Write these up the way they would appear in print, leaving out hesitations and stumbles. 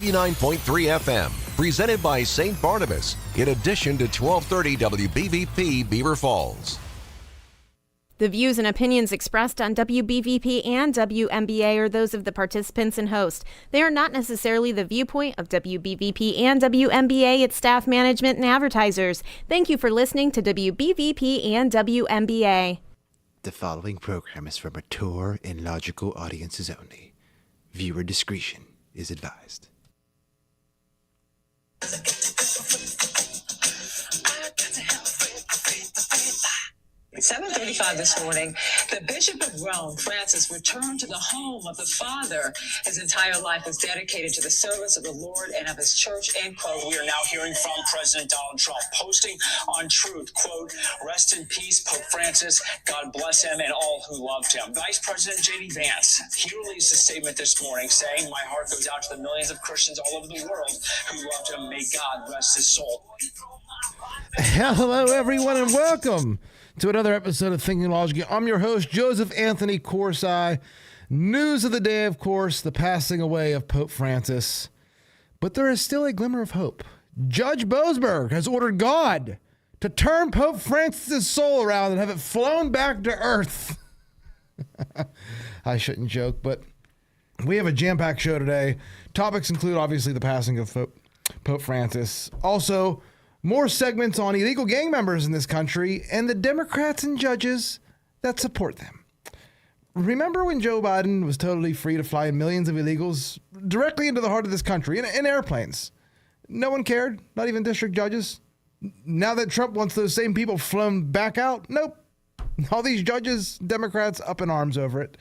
89.3 FM, presented by St. Barnabas, in addition to 1230 WBVP Beaver Falls. The views and opinions expressed on WBVP and WMBA are those of the participants and host. They are not necessarily the viewpoint of WBVP and WMBA, its staff, management, and advertisers. Thank you for listening to WBVP and WMBA. The following program is for mature and logical audiences only. Viewer discretion is advised. 7:35 this morning, the Bishop of Rome, Francis, returned to the home of the Father. His entire life was dedicated to the service of the Lord and of his church, end quote. We are now hearing from President Donald Trump, posting on Truth, quote, "Rest in peace, Pope Francis. God bless him and all who loved him." Vice President J.D. Vance, he released a statement this morning saying, "My heart goes out to the millions of Christians all over the world who loved him. May God rest his soul." Hello, everyone, and welcome to another episode of Thinking Logically. I'm your host, Joseph Anthony Corsai. News of the day, of course, the passing away of Pope Francis. But there is still a glimmer of hope. Judge Boasberg has ordered God to turn Pope Francis' soul around and have it flown back to Earth. I shouldn't joke, but we have a jam-packed show today. Topics include, obviously, the passing of Pope Francis. Also, more segments on illegal gang members in this country and the Democrats and judges that support them. Remember when Joe Biden was totally free to fly millions of illegals directly into the heart of this country in airplanes? No one cared, not even district judges. Now that Trump wants those same people flown back out, nope. All these judges, Democrats, up in arms over it.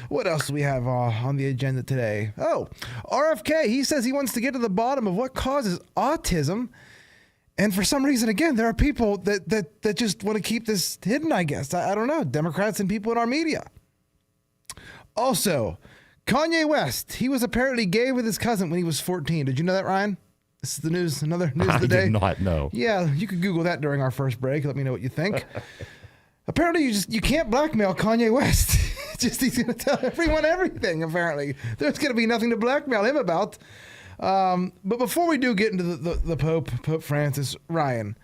What else do we have on the agenda today? Oh, RFK, he says he wants to get to the bottom of what causes autism. And for some reason, again, there are people that just want to keep this hidden, I guess. I don't know. Democrats and people in our media. Also, Kanye West. He was apparently gay with his cousin when he was 14. Did you know that, Ryan? This is the news, another news of the day. I did not know. Yeah, you could Google that during our first break. Let me know what you think. Apparently, you can't blackmail Kanye West. He's going to tell everyone everything, apparently. There's going to be nothing to blackmail him about. But before we do get into the Pope Francis, Ryan,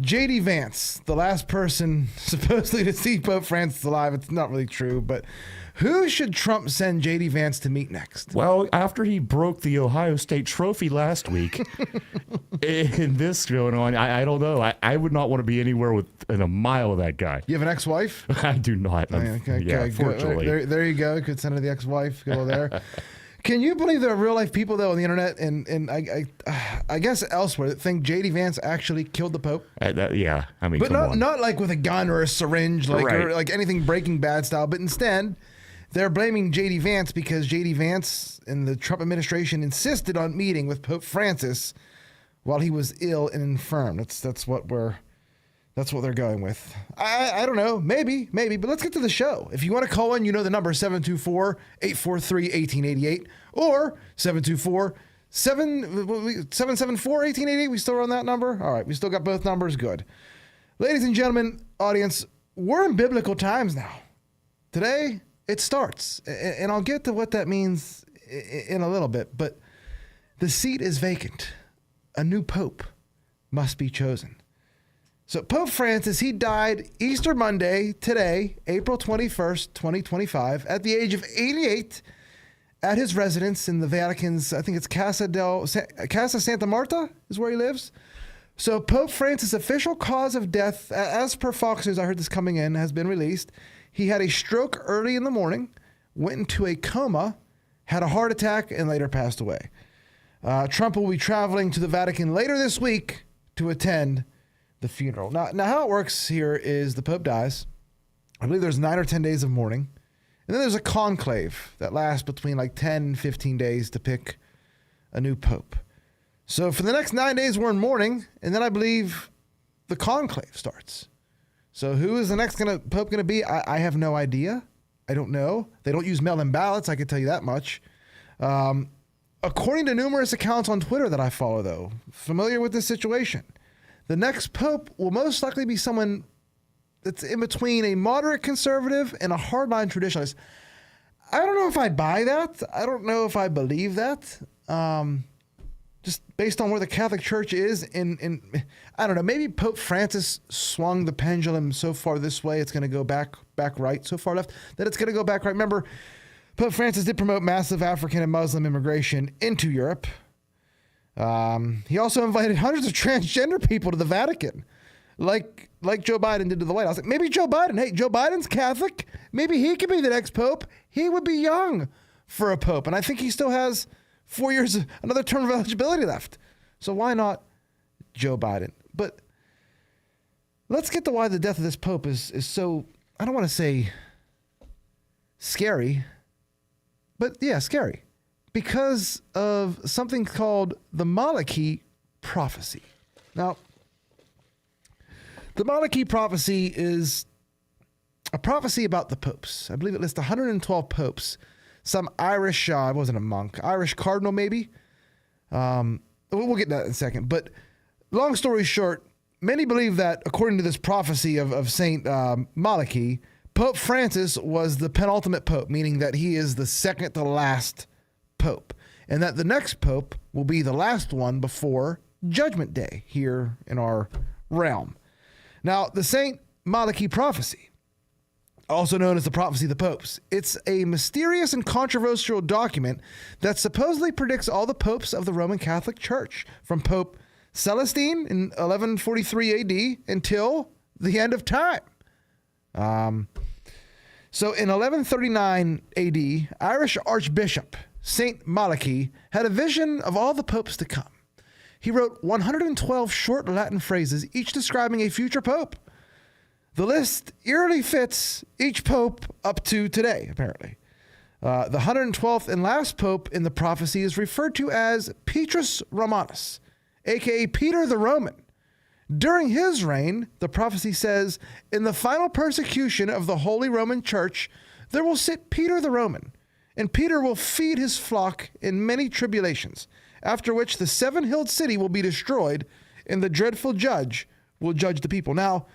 J.D. Vance, the last person supposedly to see Pope Francis alive. It's not really true, but who should Trump send J.D. Vance to meet next? Well, after he broke the Ohio State trophy last week, and this going on, I don't know. I would not want to be anywhere within a mile of that guy. You have an ex-wife? I do not. Okay, fortunately. There you go. Could send her the ex-wife. Go there. Can you believe there are real life people though on the internet and I guess elsewhere that think J.D. Vance actually killed the Pope? Yeah, I mean, but not like with a gun or a syringe, or like anything Breaking Bad style. But instead, they're blaming J.D. Vance because J.D. Vance and the Trump administration insisted on meeting with Pope Francis while he was ill and infirm. That's what they're going with. I don't know. Maybe. But let's get to the show. If you want to call in, you know the number 724-843-1888 or 724-774-1888. We still on that number? All right. We still got both numbers. Good. Ladies and gentlemen, audience, we're in biblical times now. Today, it starts. And I'll get to what that means in a little bit. But the seat is vacant. A new pope must be chosen. So Pope Francis, he died Easter Monday, today, April 21st, 2025, at the age of 88 at his residence in the Vatican's, I think it's Casa Santa Marta is where he lives. So Pope Francis' official cause of death, as per Fox News, I heard this coming in, has been released. He had a stroke early in the morning, went into a coma, had a heart attack, and later passed away. Trump will be traveling to the Vatican later this week to attend the funeral. Now how it works here is the Pope dies. I believe there's 9 or 10 days of mourning. And then there's a conclave that lasts between like 10 and 15 days to pick a new Pope. So for the next 9 days, we're in mourning. And then I believe the conclave starts. So who is the next Pope going to be? I have no idea. I don't know. They don't use mail-in ballots. I can tell you that much. According to numerous accounts on Twitter that I follow, though, familiar with this situation, the next pope will most likely be someone that's in between a moderate conservative and a hardline traditionalist. I don't know if I buy that. I don't know if I believe that. just based on where the Catholic Church is in I don't know, maybe Pope Francis swung the pendulum so far this way it's going to go back right, so far left that it's going to go back right. Remember, Pope Francis did promote massive African and Muslim immigration into Europe. He also invited hundreds of transgender people to the Vatican, like Joe Biden did to the White House. Maybe Joe Biden's Catholic. Maybe he could be the next pope. He would be young for a pope, and I think he still has 4 years, another term of eligibility left. So why not Joe Biden? But let's get to why the death of this pope is so, I don't want to say scary, but yeah, scary. Because of something called the Malachi prophecy. Now, the Malachi prophecy is a prophecy about the popes. I believe it lists 112 popes. Some Irish, I wasn't a monk, Irish cardinal maybe. We'll get to that in a second. But long story short, many believe that according to this prophecy of Saint Malachi, Pope Francis was the penultimate pope, meaning that he is the second to last pope, and that the next pope will be the last one before Judgment Day here in our realm. Now, the Saint Malachi prophecy, also known as the prophecy of the popes, it's a mysterious and controversial document that supposedly predicts all the popes of the Roman Catholic Church from Pope Celestine in 1143 AD until the end of time. So in 1139 AD, Irish Archbishop Saint Malachi had a vision of all the popes to come. He wrote 112 short Latin phrases, each describing a future pope. The list eerily fits each pope up to today, apparently. The 112th and last pope in the prophecy is referred to as Petrus Romanus, aka Peter the Roman. During his reign, the prophecy says, in the final persecution of the Holy Roman Church, there will sit Peter the Roman, and Peter will feed his flock in many tribulations, after which the seven-hilled city will be destroyed, and the dreadful judge will judge the people. Now,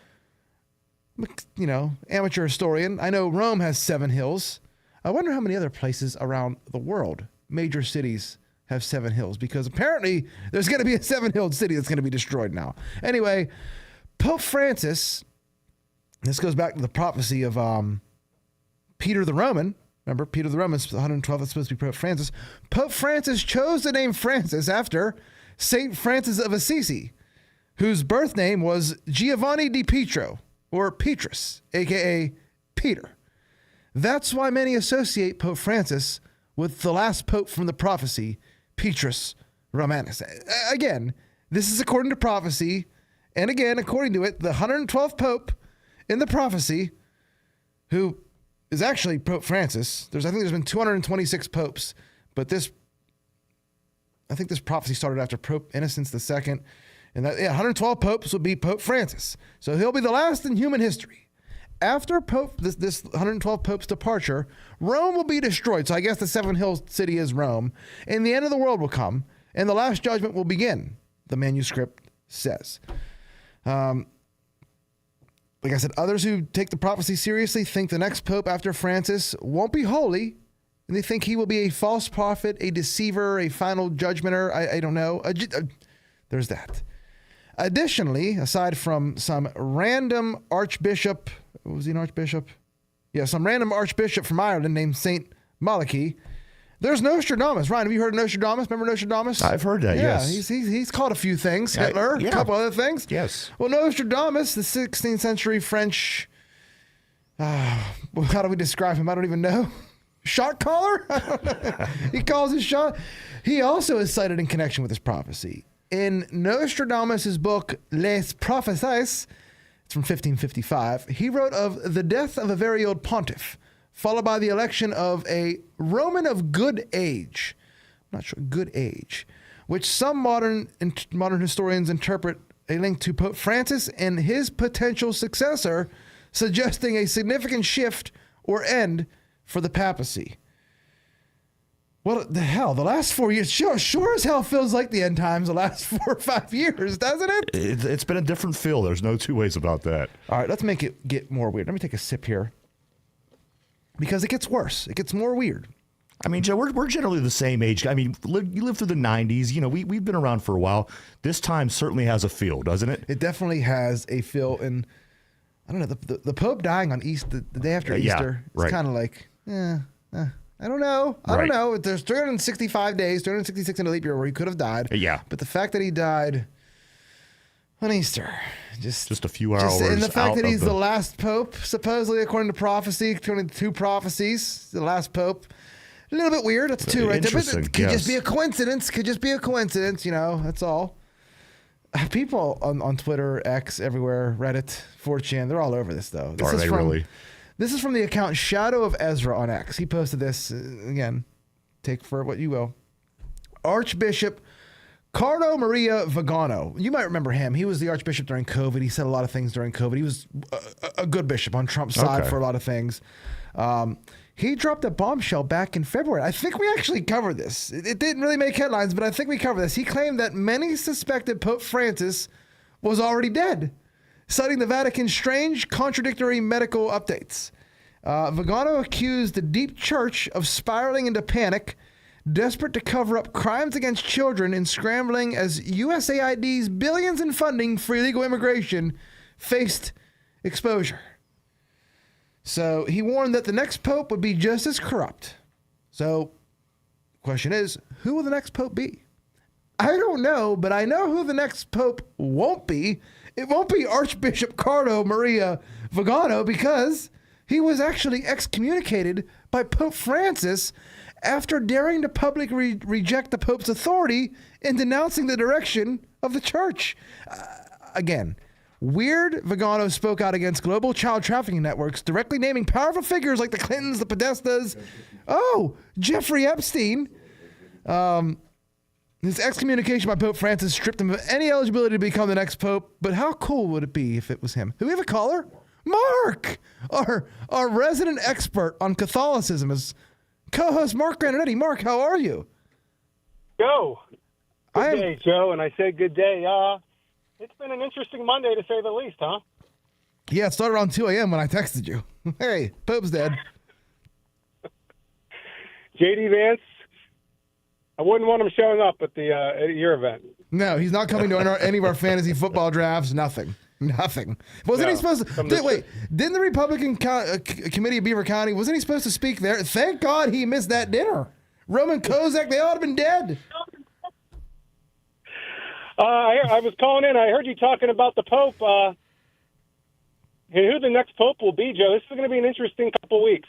you know, amateur historian, I know Rome has 7 hills. I wonder how many other places around the world, major cities, have 7 hills, because apparently there's going to be a 7-hilled city that's going to be destroyed now. Anyway, Pope Francis, this goes back to the prophecy of Peter the Roman. Remember, Peter the Roman is 112th, that's supposed to be Pope Francis. Pope Francis chose the name Francis after St. Francis of Assisi, whose birth name was Giovanni di Pietro, or Petrus, a.k.a. Peter. That's why many associate Pope Francis with the last pope from the prophecy, Petrus Romanus. Again, this is according to prophecy, and again, according to it, the 112th pope in the prophecy, who is actually Pope Francis. I think there's been 226 popes, but I think this prophecy started after Pope Innocent II, and that 112 popes will be Pope Francis. So he'll be the last in human history. After this 112 popes' departure, Rome will be destroyed. So I guess the 7-hill city is Rome, and the end of the world will come, and the last judgment will begin, the manuscript says. Like I said, others who take the prophecy seriously think the next pope after Francis won't be holy, and they think he will be a false prophet, a deceiver, a final judgmenter. I don't know. There's that. Additionally, aside from some random archbishop, was he an archbishop? Yeah, some random archbishop from Ireland named Saint Malachi, there's Nostradamus. Ryan, have you heard of Nostradamus? Remember Nostradamus? I've heard that, yes. He's called a few things. Hitler, a couple other things. Yes. Well, Nostradamus, the 16th century French, how do we describe him? I don't even know. Shot caller? He calls his shot. He also is cited in connection with this prophecy. In Nostradamus' book, Les Prophéties, it's from 1555, he wrote of the death of a very old pontiff, followed by the election of a Roman of good age. I'm not sure, good age, which some modern historians interpret a link to Pope Francis and his potential successor, suggesting a significant shift or end for the papacy. Well, the last 4 years, sure as hell feels like the end times the last 4 or 5 years, doesn't it? It's been a different feel. There's no two ways about that. All right, let's make it get more weird. Let me take a sip here. Because it gets worse. It gets more weird. I mean, Joe, we're generally the same age. I mean, you lived through the 90s. You know, we've been around for a while. This time certainly has a feel, doesn't it? It definitely has a feel. And I don't know, the Pope dying on the day after Easter, it's kind of like, I don't know. I don't know. There's 365 days, 366 in a leap year where he could have died. Yeah. But the fact that he died on Easter, just a few hours and the fact out that he's of the last pope, supposedly according to prophecy, according to 2 prophecies, the last pope. A little bit weird. That's 2 right there. But it could just be a coincidence. Could just be a coincidence. You know, that's all. People on Twitter, X, everywhere, Reddit, 4chan, they're all over this though. Are they really? This is from the account Shadow of Ezra on X. He posted this, again, take for what you will. Archbishop Carlo Maria Vigano. You might remember him. He was the Archbishop during COVID. He said a lot of things during COVID. He was a good bishop on Trump's side for a lot of things. He dropped a bombshell back in February. I think we actually covered this. It didn't really make headlines, but I think we covered this. He claimed that many suspected Pope Francis was already dead, citing the Vatican's strange, contradictory medical updates. Vigano accused the deep church of spiraling into panic, desperate to cover up crimes against children and scrambling as USAID's billions in funding for illegal immigration faced exposure. So he warned that the next pope would be just as corrupt. So the question is, who will the next pope be? I don't know, but I know who the next pope won't be. It won't be Archbishop Carlo Maria Vigano, because he was actually excommunicated by Pope Francis after daring to publicly reject the Pope's authority in denouncing the direction of the church. Again, weird. Vigano spoke out against global child trafficking networks, directly naming powerful figures like the Clintons, the Podestas. Oh, Jeffrey Epstein. His excommunication by Pope Francis stripped him of any eligibility to become the next pope. But how cool would it be if it was him? Do we have a caller? Mark, our resident expert on Catholicism, is co-host Mark Granadetti. Mark, how are you? Good day, Joe, and I said good day. It's been an interesting Monday, to say the least, huh? Yeah, it started around 2 a.m. when I texted you. Hey, Pope's dead. J.D. Vance, I wouldn't want him showing up at your event. No, he's not coming to any of our fantasy football drafts. Nothing. Wasn't he supposed to? Didn't the Republican Committee of Beaver County, wasn't he supposed to speak there? Thank God he missed that dinner. Roman Kozak, they ought to have been dead. I was calling in. I heard you talking about the Pope and who the next Pope will be, Joe. This is going to be an interesting couple weeks.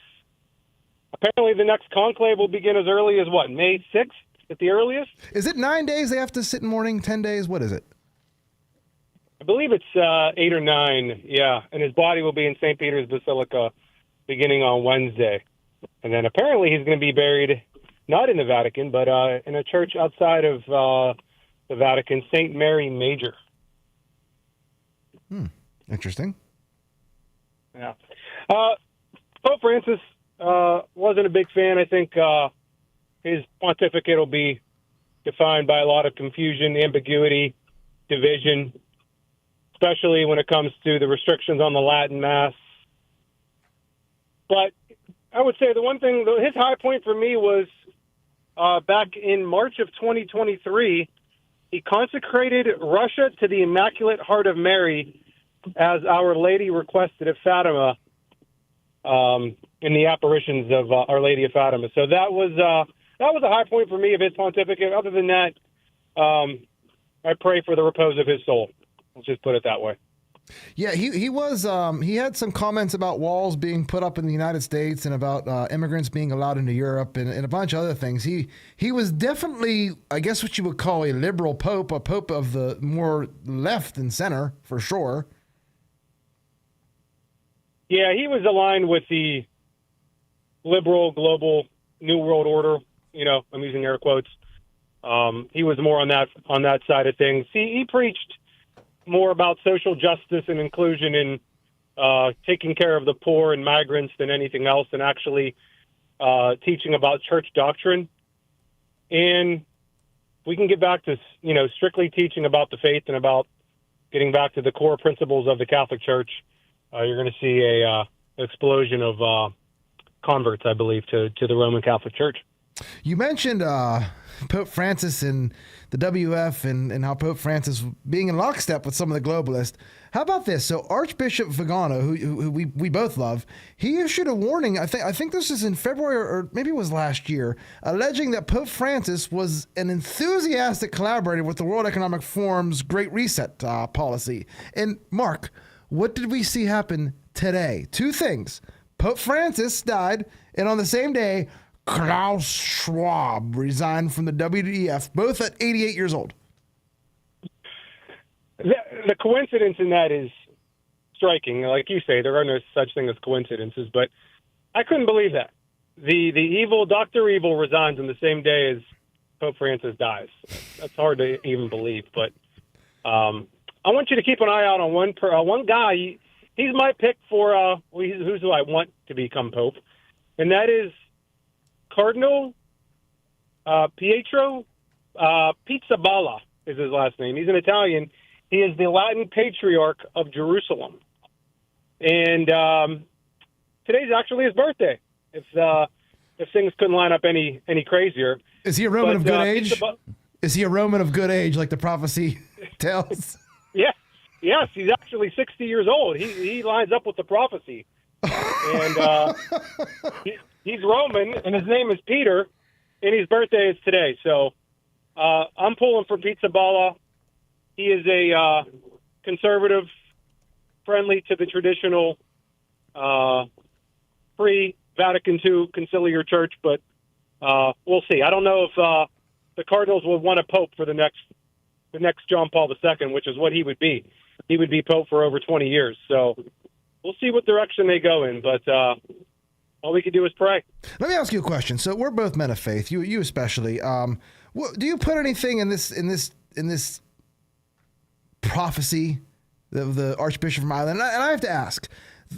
Apparently, the next conclave will begin as early as, May 6th at the earliest? Is it 9 days they have to sit in mourning, 10 days? What is it? I believe it's 8 or 9, yeah. And his body will be in St. Peter's Basilica beginning on Wednesday. And then apparently he's going to be buried not in the Vatican, but in a church outside of the Vatican, St. Mary Major. Interesting. Yeah. Pope Francis wasn't a big fan. I think his pontificate will be defined by a lot of confusion, ambiguity, division, especially when it comes to the restrictions on the Latin Mass. But I would say the one thing, his high point for me was back in March of 2023, he consecrated Russia to the Immaculate Heart of Mary as Our Lady requested at Fatima in the apparitions of Our Lady of Fatima. So that was a high point for me of his pontificate. Other than that, I pray for the repose of his soul. Let's just put it that way. Yeah, he was. He had some comments about walls being put up in the United States and about immigrants being allowed into Europe and a bunch of other things. He was definitely, I guess, what you would call a liberal pope, a pope of the more left than center, for sure. Yeah, he was aligned with the liberal global New World Order. You know, I'm using air quotes. He was more on that side of things. He preached more about social justice and inclusion and taking care of the poor and migrants than anything else, and actually teaching about church doctrine. And we can get back to, strictly teaching about the faith and about getting back to the core principles of the Catholic Church. You're going to see a explosion of converts, I believe, to the Roman Catholic Church. You mentioned Pope Francis and the WF and how Pope Francis being in lockstep with some of the globalists. How about this? So Archbishop Vigano, who we both love, he issued a warning. I think this is in February or maybe it was last year, alleging that Pope Francis was an enthusiastic collaborator with the World Economic Forum's Great Reset policy. And Mark, what did we see happen today? Two things. Pope Francis died, and on the same day, Klaus Schwab resigned from the WEF, both at 88 years old. The coincidence in that is striking. Like you say, there are no such thing as coincidences, but I couldn't believe that. The evil, Dr. Evil resigns on the same day as Pope Francis dies. That's hard to even believe, but I want you to keep an eye out on one guy. He's my pick for who's who I want to become Pope, and that is Cardinal Pietro Pizzaballa is his last name. He's an Italian. He is the Latin Patriarch of Jerusalem. And today's actually his birthday, if things couldn't line up any crazier. Is he a Roman of good age? Is he a Roman of good age, like the prophecy tells? Yes, he's actually 60 years old. He lines up with the prophecy. And he's Roman, and his name is Peter, and his birthday is today. So I'm pulling for Pizzaballa. He is a conservative, friendly to the traditional pre-Vatican II conciliar church, but we'll see. I don't know if the Cardinals will want a pope for the next John Paul II, which is what he would be. He would be pope for over 20 years. So we'll see what direction they go in, but all we can do is pray. Let me ask you a question. So we're both men of faith, you especially. Do you put anything in this prophecy of the Archbishop from Ireland? And I have to ask,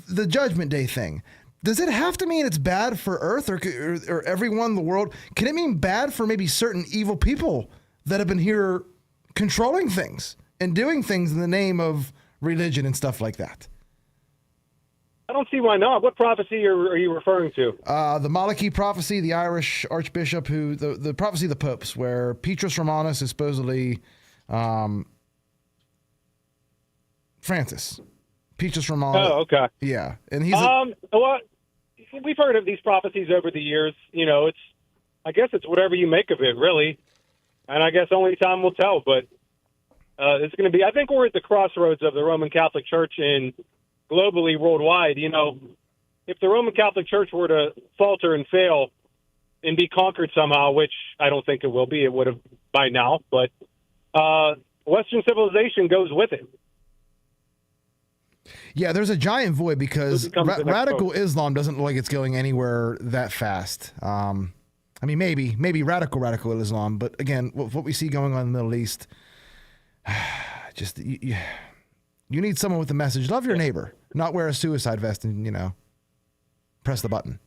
the Judgment Day thing, does it have to mean it's bad for Earth or everyone in the world? Can it mean bad for maybe certain evil people that have been here controlling things and doing things in the name of religion and stuff like that? I don't see why not. What prophecy are you referring to? The Malachy prophecy, the Irish archbishop, the prophecy of the popes, where Petrus Romanus is supposedly Francis. Petrus Romanus. Oh, okay. Yeah, and he's well, we've heard of these prophecies over the years. You know, I guess it's whatever you make of it, really, and I guess only time will tell. But it's going to be. I think we're at the crossroads of the Roman Catholic Church and globally, worldwide. You know, if the Roman Catholic Church were to falter and fail and be conquered somehow, which I don't think it will be, it would have by now. But Western civilization goes with it. Yeah, there's a giant void because radical Islam doesn't look like it's going anywhere that fast. I mean, maybe radical Islam, but again, what we see going on in the Middle East, just you need someone with a message. Love your neighbor, not wear a suicide vest and press the button.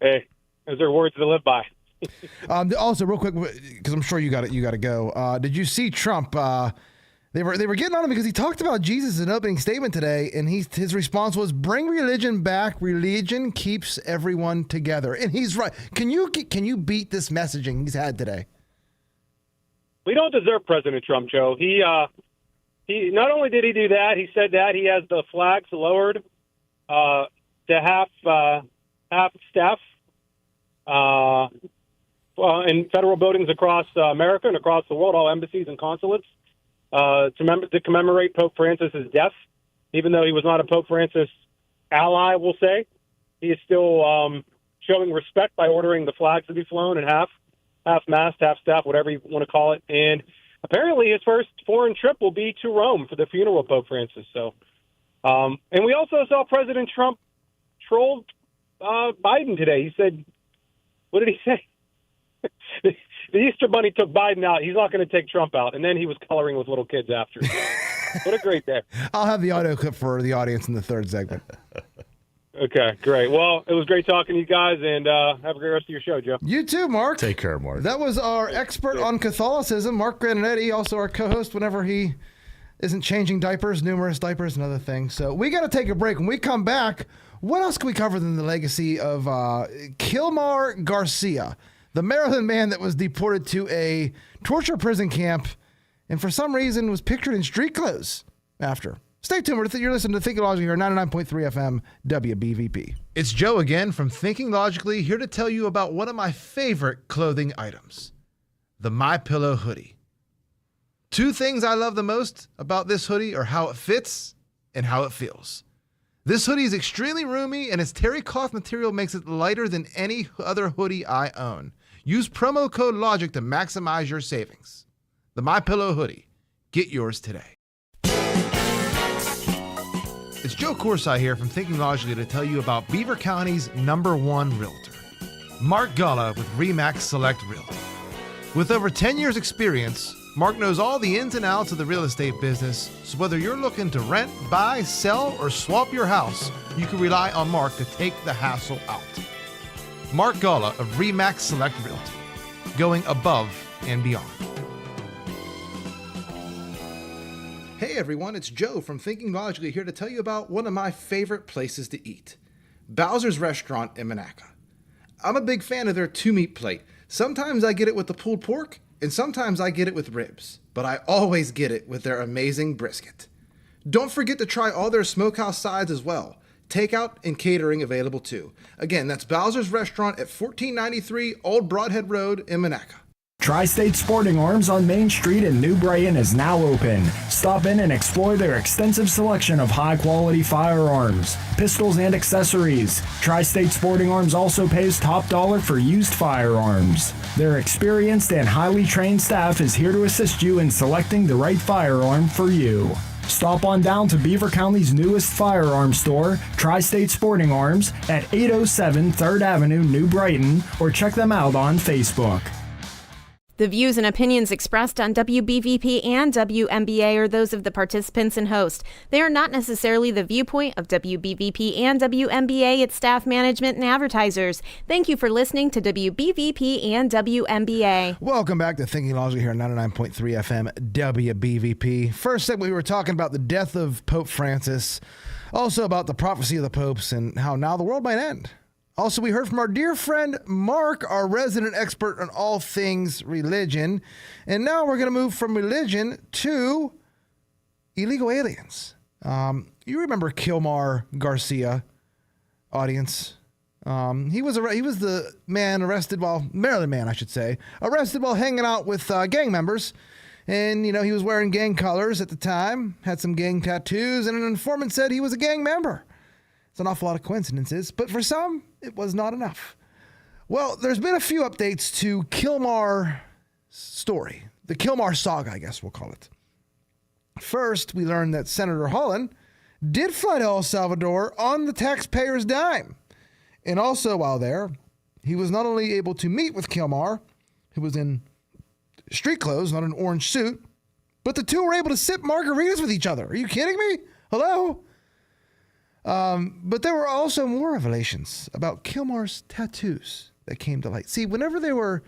Hey, those are words to live by. Also, real quick, because I'm sure you got to go. Did you see Trump? They were getting on him because he talked about Jesus in an opening statement today, and his response was, "Bring religion back. Religion keeps everyone together." And he's right. Can you beat this messaging he's had today? We don't deserve President Trump, Joe. He not only did he do that, he said that he has the flags lowered to half staff in federal buildings across America and across the world, all embassies and consulates. To commemorate Pope Francis's death, even though he was not a Pope Francis ally, we'll say, he is still showing respect by ordering the flags to be flown in half-mast, half-staff, whatever you want to call it. And apparently his first foreign trip will be to Rome for the funeral of Pope Francis. So, and we also saw President Trump troll Biden today. He said, what did he say? The Easter Bunny took Biden out. He's not going to take Trump out. And then he was coloring with little kids after. What a great day. I'll have the audio clip for the audience in the third segment. Okay, great. Well, it was great talking to you guys, and have a great rest of your show, Joe. You too, Mark. Take care, Mark. That was our expert on Catholicism, Mark Graninetti, also our co-host whenever he isn't changing diapers, numerous diapers, and other things. So we got to take a break. When we come back, What else can we cover than the legacy of Kilmar Garcia, the Maryland man that was deported to a torture prison camp and for some reason was pictured in street clothes after? Stay tuned. You're listening to Thinking Logically here, 99.3 FM WBVP. It's Joe again from Thinking Logically, here to tell you about one of my favorite clothing items, the MyPillow hoodie. Two things I love the most about this hoodie are how it fits and how it feels. This hoodie is extremely roomy, and its terry cloth material makes it lighter than any other hoodie I own. Use promo code LOGIC to maximize your savings. The MyPillow hoodie. Get yours today. It's Joe Corsi here from Thinking Logically to tell you about Beaver County's #1 realtor, Mark Galla with RE/MAX Select Realty. With over 10 years experience, Mark knows all the ins and outs of the real estate business, so whether you're looking to rent, buy, sell, or swap your house, you can rely on Mark to take the hassle out. Mark Galla of RE/MAX Select Realty, going above and beyond. Hey everyone, it's Joe from Thinking Logically here to tell you about one of my favorite places to eat, Bowser's Restaurant in Monaca. I'm a big fan of their 2-meat plate. Sometimes I get it with the pulled pork, and sometimes I get it with ribs, but I always get it with their amazing brisket. Don't forget to try all their smokehouse sides as well. Takeout and catering available too. Again, that's Bowser's Restaurant at 1493 Old Broadhead Road in Monaca. Tri-State Sporting Arms on Main Street in New Brighton is now open. Stop in and explore their extensive selection of high-quality firearms, pistols, and accessories. Tri-State Sporting Arms also pays top dollar for used firearms. Their experienced and highly trained staff is here to assist you in selecting the right firearm for you. Stop on down to Beaver County's newest firearm store, Tri-State Sporting Arms, at 807 3rd Avenue, New Brighton, or check them out on Facebook. The views and opinions expressed on WBVP and WMBA are those of the participants and host. They are not necessarily the viewpoint of WBVP and WMBA, its staff, management, and advertisers. Thank you for listening to WBVP and WMBA. Welcome back to Thinking Logically here on 99.3 FM WBVP. First segment, we were talking about the death of Pope Francis, also about the prophecy of the popes and how now the world might end. Also, we heard from our dear friend Mark, our resident expert on all things religion. And now we're going to move from religion to illegal aliens. You remember Kilmar Garcia, audience. He was the man arrested Maryland man, I should say, arrested while hanging out with gang members. And, he was wearing gang colors at the time, had some gang tattoos, and an informant said he was a gang member. It's an awful lot of coincidences, but for some, it was not enough. Well, there's been a few updates to Kilmar's story, the Kilmar saga, I guess we'll call it. First, we learned that Senator Holland did fly to El Salvador on the taxpayers' dime. And also while there, he was not only able to meet with Kilmar, who was in street clothes, not an orange suit, but the two were able to sip margaritas with each other. Are you kidding me? Hello? But there were also more revelations about Kilmar's tattoos that came to light. See, whenever they were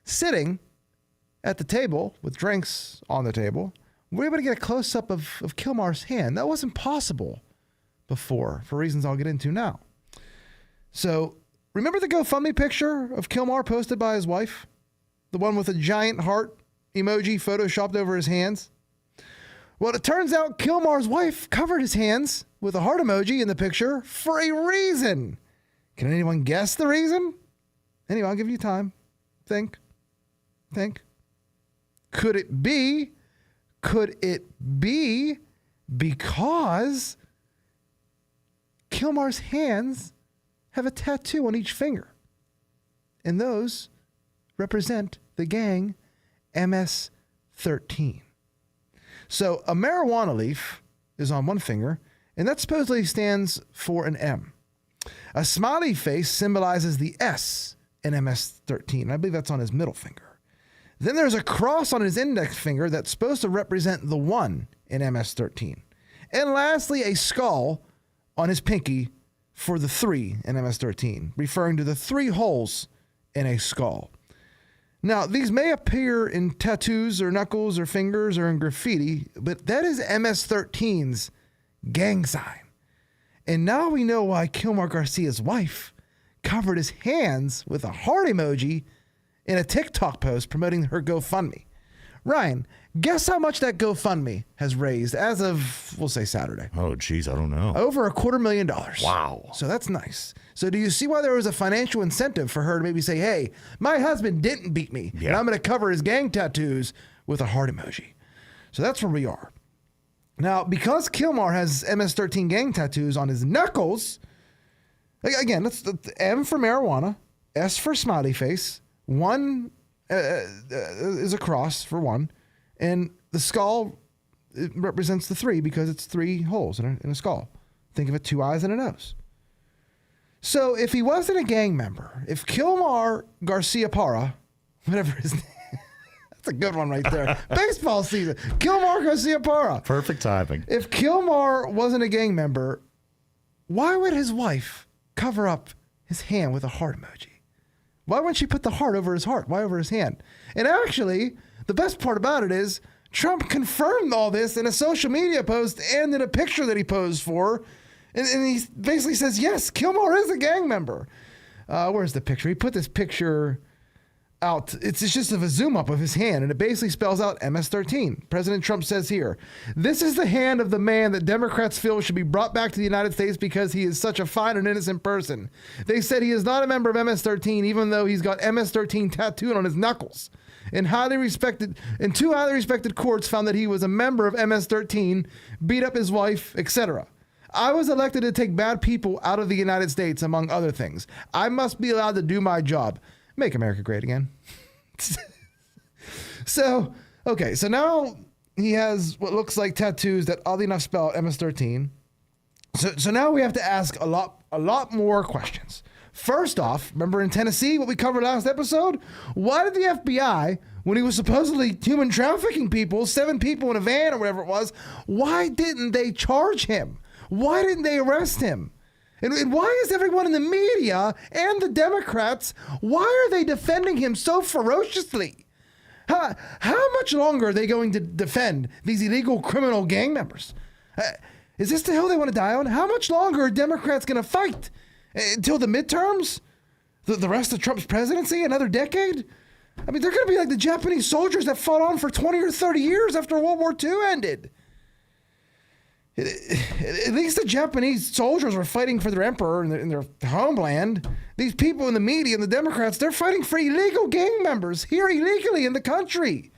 sitting at the table with drinks on the table, we were able to get a close-up of Kilmar's hand. That wasn't possible before, for reasons I'll get into now. So, remember the GoFundMe picture of Kilmar posted by his wife? The one with a giant heart emoji photoshopped over his hands? Well, it turns out Kilmar's wife covered his hands with a heart emoji in the picture for a reason. Can anyone guess the reason? Anyway, I'll give you time. Think. Could it be because Kilmar's hands have a tattoo on each finger? And those represent the gang MS-13. So a marijuana leaf is on one finger, and that supposedly stands for an M. A smiley face symbolizes the S in MS-13. I believe that's on his middle finger. Then there's a cross on his index finger that's supposed to represent the 1 in MS-13. And lastly, a skull on his pinky for the 3 in MS-13, referring to the 3 holes in a skull. Now, these may appear in tattoos or knuckles or fingers or in graffiti, but that is MS-13's gang sign. And now we know why Kilmar Garcia's wife covered his hands with a heart emoji in a TikTok post promoting her GoFundMe. Ryan, guess how much that GoFundMe has raised as of, we'll say Saturday? Oh, geez, I don't know. Over $250,000. Wow. So that's nice. So do you see why there was a financial incentive for her to maybe say, hey, my husband didn't beat me, and I'm going to cover his gang tattoos with a heart emoji. So that's where we are. Now, because Kilmar has MS-13 gang tattoos on his knuckles, again, that's the M for marijuana, S for smiley face, one is a cross for one, and the skull it represents the 3 because it's 3 holes in a skull. Think of it, 2 eyes and a nose. So if he wasn't a gang member, if Kilmar Garcia Parra, whatever his name, that's a good one right there. Baseball season, Kilmar Garcia Parra. Perfect timing. If Kilmar wasn't a gang member, why would his wife cover up his hand with a heart emoji? Why wouldn't she put the heart over his heart? Why over his hand? And actually, the best part about it is Trump confirmed all this in a social media post and in a picture that he posed for. And he basically says, yes, Kilmar is a gang member. Where's the picture? He put this picture out. It's just of a zoom up of his hand, and it basically spells out MS-13. President Trump says here, this is the hand of the man that Democrats feel should be brought back to the United States because he is such a fine and innocent person. They said he is not a member of MS-13, even though he's got MS-13 tattooed on his knuckles. And two highly respected courts found that he was a member of MS-13, beat up his wife, etc. I was elected to take bad people out of the United States, among other things. I must be allowed to do my job. Make America great again. So now he has what looks like tattoos that oddly enough spell MS-13. So now we have to ask a lot more questions. First off, remember in Tennessee, what we covered last episode? Why did the FBI, when he was supposedly human trafficking people, 7 people in a van or whatever it was, why didn't they charge him? Why didn't they arrest him? And why is everyone in the media and the Democrats, why are they defending him so ferociously? How much longer are they going to defend these illegal criminal gang members? Is this the hill they want to die on? How much longer are Democrats going to fight? Until the midterms? The rest of Trump's presidency? Another decade? I mean, they're going to be like the Japanese soldiers that fought on for 20 or 30 years after World War II ended. At least the Japanese soldiers were fighting for their emperor in their homeland. These people in the media and the Democrats, they're fighting for illegal gang members here illegally in the country.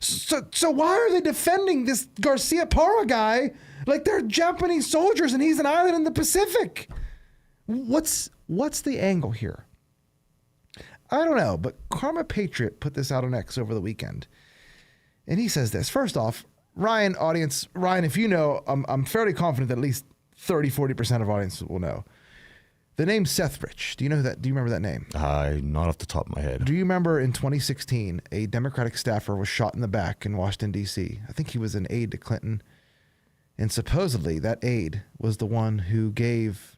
So why are they defending this Garcia Parra guy like they're Japanese soldiers and he's an island in the Pacific? What's the angle here? I don't know, but Karma Patriot put this out on X over the weekend. And he says this. First off, Ryan, if you know, I'm fairly confident that at least 30-40% of audience will know. The name Seth Rich. Do you know that? Do you remember that name? Not off the top of my head. Do you remember in 2016, a Democratic staffer was shot in the back in Washington, D.C.? I think he was an aide to Clinton. And supposedly that aide was the one who gave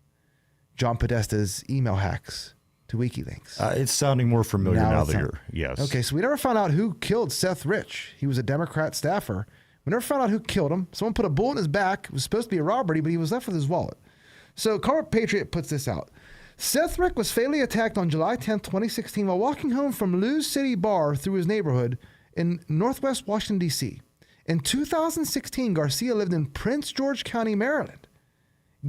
John Podesta's email hacks to WikiLeaks. It's sounding more familiar now that you're, yes. Okay, so we never found out who killed Seth Rich. He was a Democrat staffer. We never found out who killed him. Someone put a bullet in his back. It was supposed to be a robbery, but he was left with his wallet. So Karma Patriot puts this out. Seth Rich was fatally attacked on July 10, 2016 while walking home from Lou's City Bar through his neighborhood in northwest Washington, D.C. In 2016, Garcia lived in Prince George County, Maryland.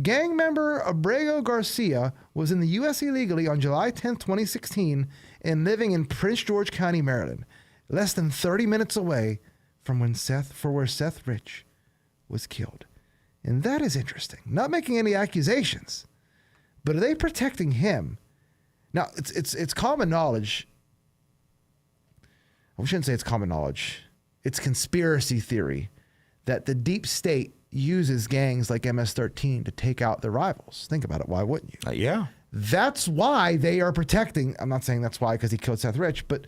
Gang member Abrego Garcia was in the U.S. illegally on July 10, 2016 and living in Prince George County, Maryland, less than 30 minutes away from where Seth Rich was killed. And that is interesting. Not making any accusations, but are they protecting him? Now, it's common knowledge. I shouldn't say it's common knowledge. It's conspiracy theory that the deep state uses gangs like MS-13 to take out their rivals. Think about it. Why wouldn't you? Yeah. That's why they are protecting. I'm not saying that's why because he killed Seth Rich, but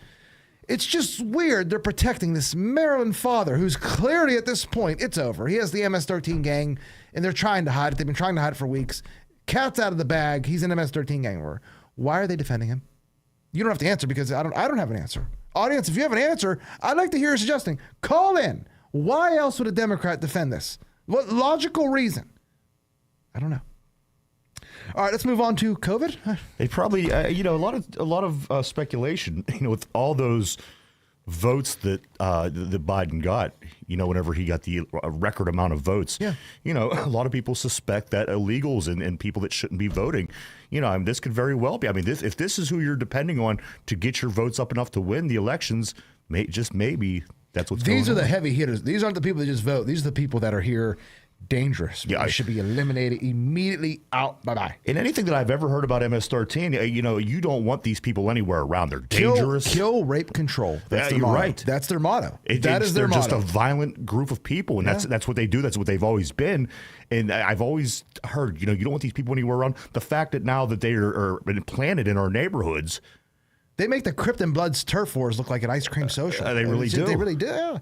it's just weird. They're protecting this Maryland father who's clearly at this point, it's over. He has the MS-13 gang and they're trying to hide it. They've been trying to hide it for weeks. Cat's out of the bag. He's an MS-13 gang member. Why are they defending him? You don't have to answer because I don't have an answer. Audience, if you have an answer, I'd like to hear you suggesting. Call in. Why else would a Democrat defend this? What logical reason? I don't know. All right, let's move on to COVID. They probably, a lot of speculation, with all those votes that Biden got, whenever he got a record amount of votes. Yeah. A lot of people suspect that illegals and people that shouldn't be voting, this could very well be. I mean, if this is who you're depending on to get your votes up enough to win the elections, maybe that's what's going on. These are the heavy hitters. These aren't the people that just vote. These are the people that are here dangerous. Yeah, They should be eliminated immediately. Out. Bye-bye. And anything that I've ever heard about MS-13, you don't want these people anywhere around. They're dangerous. Kill, rape, control. That's their you're motto. right. That's their motto. That is their they're motto. just a violent group of people, and that's what they do. That's what they've always been. And I've always heard, you don't want these people anywhere around. The fact that now that they are implanted in our neighborhoods, They make the Krypton Bloods turf wars look like an ice cream social. They really do. They really do.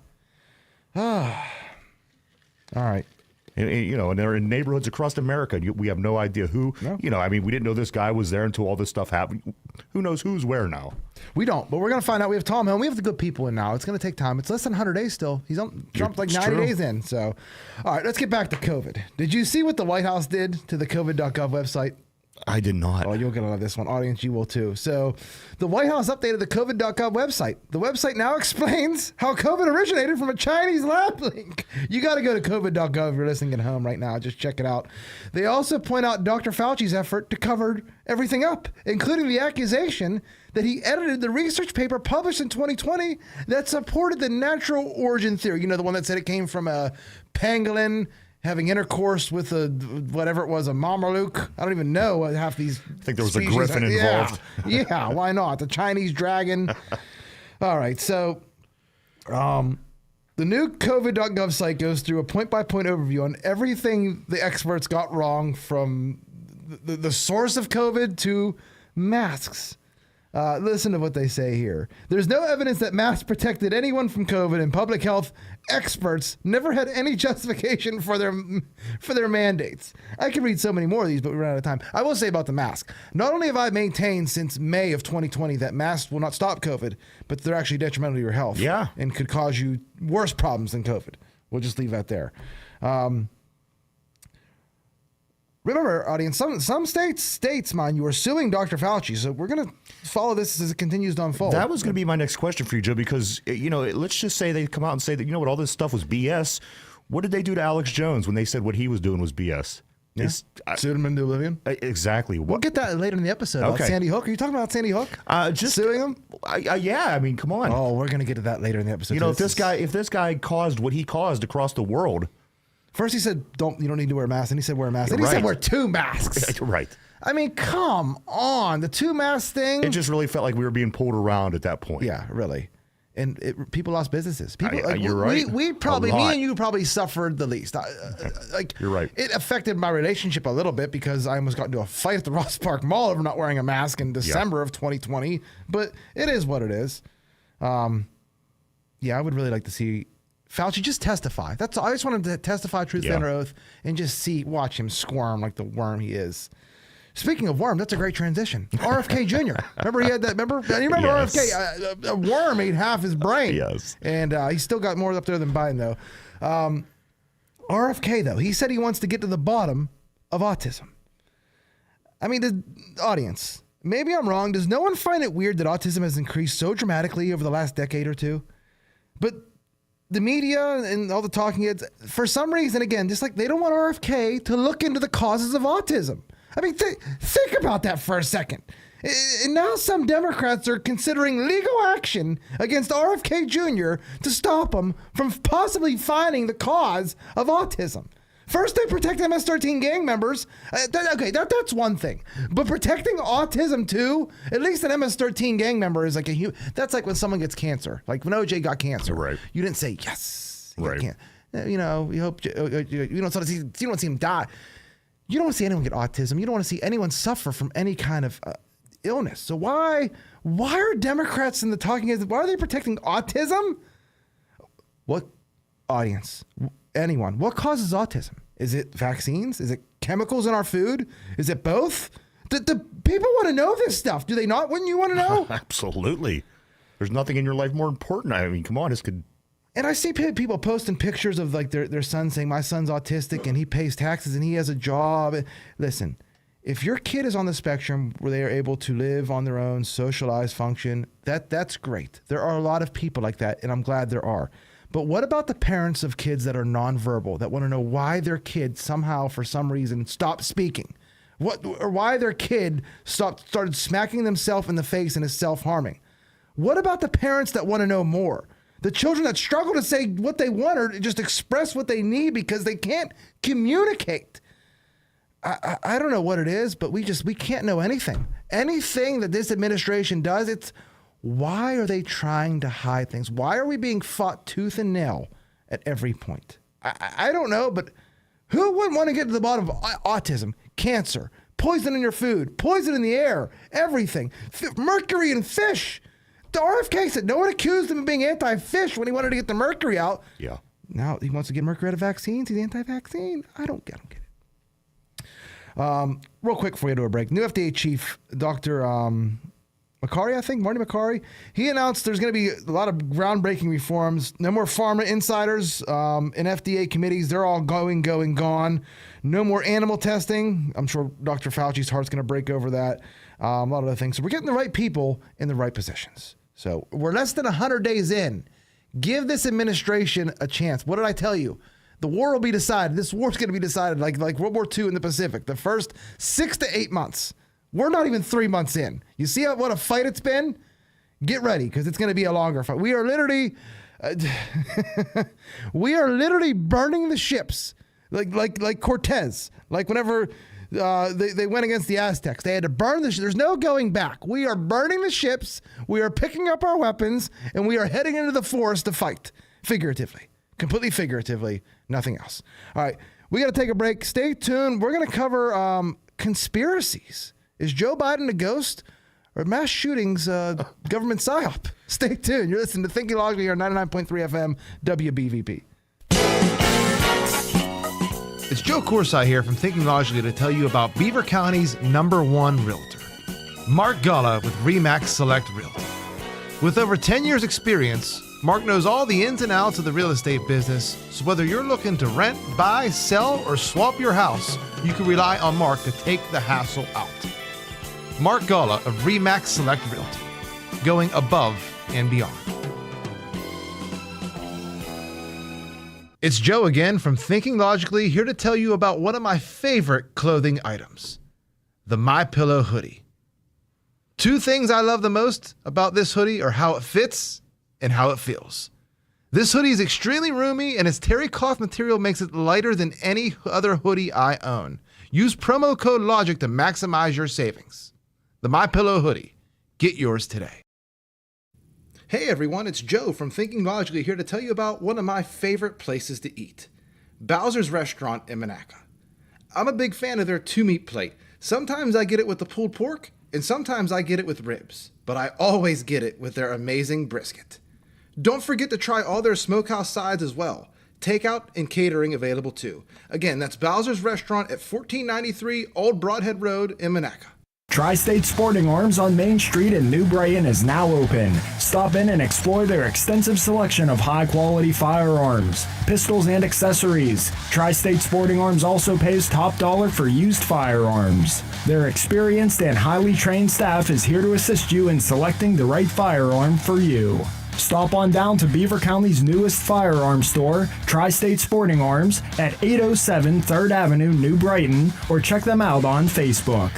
Yeah. All right. And they're in neighborhoods across America. And we have no idea who. No. We didn't know this guy was there until all this stuff happened. Who knows who's where now? We don't, but we're going to find out. We have Tom Hill. We have the good people in now. It's going to take time. It's less than 100 days still. He's on Trump's like 90 days in. So, all right, let's get back to COVID. Did you see what the White House did to the COVID.gov website? I did not. Oh, you're going to love this one. Audience, you will too. So the White House updated the COVID.gov website. The website now explains how COVID originated from a Chinese lab link. You got to go to COVID.gov if you're listening at home right now. Just check it out. They also point out Dr. Fauci's effort to cover everything up, including the accusation that he edited the research paper published in 2020 that supported the natural origin theory. The one that said it came from a pangolin having intercourse with whatever it was, a Mameluke. I don't even know what half these. I think there was species a griffin involved. Yeah, why not? The Chinese dragon. All right, so the new COVID.gov site goes through a point-by-point overview on everything the experts got wrong, from the source of COVID to masks. Listen to what they say here. There's no evidence that masks protected anyone from COVID, and public health experts never had any justification for their mandates. I could read so many more of these, but we ran out of time. I will say about the mask. Not only have I maintained since May of 2020 that masks will not stop COVID, but they're actually detrimental to your health. Yeah. And could cause you worse problems than COVID. We'll just leave that there. Remember, audience, some states, mind you, are suing Dr. Fauci. So we're going to follow this as it continues to unfold. That was going to be my next question for you, Joe, because, let's just say they come out and say that, all this stuff was BS. What did they do to Alex Jones when they said what he was doing was BS? Yeah. Sued him into oblivion. Exactly. We'll get that later in the episode about Sandy Hook. Are you talking about Sandy Hook? Just suing him? Yeah, I mean, come on. Oh, we're going to get to that later in the episode. If this guy caused what he caused across the world. First he said, you don't need to wear a mask. And he said, wear a mask. And he said, wear 2 masks. Right. I mean, come on. The 2 mask thing. It just really felt like we were being pulled around at that point. Yeah, really. And people lost businesses. People, you're right. We probably, me and you probably suffered the least. You're right. It affected my relationship a little bit because I almost got into a fight at the Ross Park Mall over not wearing a mask in December of 2020. But it is what it is. I would really like to see Fauci just testify. That's all. I just want him to testify truth under oath and just watch him squirm like the worm he is. Speaking of worm, that's a great transition. RFK Jr. Remember he had that? Remember? You remember RFK? A worm ate half his brain. Yes. And he still got more up there than Biden, though. RFK, though, he said he wants to get to the bottom of autism. I mean, the audience, maybe I'm wrong. Does no one find it weird that autism has increased so dramatically over the last decade or two? But the media and all the talking heads, for some reason, again, just like they don't want RFK to look into the causes of autism. I mean, think about that for a second. And now some Democrats are considering legal action against RFK Jr. to stop him from possibly finding the cause of autism. First, they protect MS-13 gang members. That's one thing. But protecting autism, too, at least an MS-13 gang member is like that's like when someone gets cancer. Like when OJ got cancer. Right. You didn't say, yes. Right. We hope you don't see him die. You don't want to see anyone get autism. You don't want to see anyone suffer from any kind of illness. So why are Democrats in the talking heads, why are they protecting autism? What audience? Anyone? What causes autism? Is it vaccines? Is it chemicals in our food? Is it both? The people want to know this stuff. Do they not? Wouldn't you want to know? Absolutely. There's nothing in your life more important. I mean, come on, this could. And I see people posting pictures of like their son saying, my son's autistic and he pays taxes and he has a job. Listen, if your kid is on the spectrum where they are able to live on their own, socialize, function, that's great. There are a lot of people like that, and I'm glad there are. But what about the parents of kids that are nonverbal, that want to know why their kid somehow, for some reason, stopped speaking? Or why their kid started smacking themselves in the face and is self-harming? What about the parents that want to know more? The children that struggle to say what they want or just express what they need because they can't communicate. I don't know what it is, but we can't know anything. Anything that this administration does, it's why are they trying to hide things? Why are we being fought tooth and nail at every point? I don't know, but who wouldn't want to get to the bottom of autism, cancer, poison in your food, poison in the air, everything, mercury in fish? The RFK said no one accused him of being anti-fish when he wanted to get the mercury out. Yeah. Now he wants to get mercury out of vaccines. He's anti-vaccine. I don't get it. Real quick before we go to a break, new FDA chief, Dr. Makary, I think, Marty Makary, he announced there's going to be a lot of groundbreaking reforms. No more pharma insiders in FDA committees. They're all gone. No more animal testing. I'm sure Dr. Fauci's heart's going to break over that. A lot of other things. So we're getting the right people in the right positions. So we're less than 100 days in. Give this administration a chance. What did I tell you? The war will be decided. This war's going to be decided like World War II in the Pacific. The first 6 to 8 months. We're not even 3 months in. You see what a fight it's been? Get ready, because it's going to be a longer fight. We are literally, burning the ships, like Cortez. Like whenever they went against the Aztecs, they had to burn the ships. There's no going back. We are burning the ships. We are picking up our weapons, and we are heading into the forest to fight, figuratively. Completely figuratively, nothing else. All right, we got to take a break. Stay tuned. We're going to cover conspiracies. Is Joe Biden a ghost or mass shootings government psyop? Stay tuned. You're listening to Thinking Logically here on 99.3 FM WBVP. It's Joe Corsi here from Thinking Logically to tell you about Beaver County's #1 realtor, Mark Galla with RE/MAX Select Realty. With over 10 years experience, Mark knows all the ins and outs of the real estate business, so whether you're looking to rent, buy, sell, or swap your house, you can rely on Mark to take the hassle out. Mark Galla of RE/MAX Select Realty, going above and beyond. It's Joe again from Thinking Logically, here to tell you about one of my favorite clothing items, the MyPillow hoodie. Two things I love the most about this hoodie are how it fits and how it feels. This hoodie is extremely roomy, and its terry cloth material makes it lighter than any other hoodie I own. Use promo code LOGIC to maximize your savings. The MyPillow hoodie. Get yours today. Hey everyone, it's Joe from Thinking Logically here to tell you about one of my favorite places to eat, Bowser's Restaurant in Monaca. I'm a big fan of their 2-meat plate. Sometimes I get it with the pulled pork, and sometimes I get it with ribs, but I always get it with their amazing brisket. Don't forget to try all their smokehouse sides as well. Takeout and catering available too. Again, that's Bowser's Restaurant at 1493 Old Broadhead Road in Monaca. Tri-State Sporting Arms on Main Street in New Brighton is now open. Stop in and explore their extensive selection of high-quality firearms, pistols, and accessories. Tri-State Sporting Arms also pays top dollar for used firearms. Their experienced and highly trained staff is here to assist you in selecting the right firearm for you. Stop on down to Beaver County's newest firearm store, Tri-State Sporting Arms, at 807 3rd Avenue, New Brighton, or check them out on Facebook.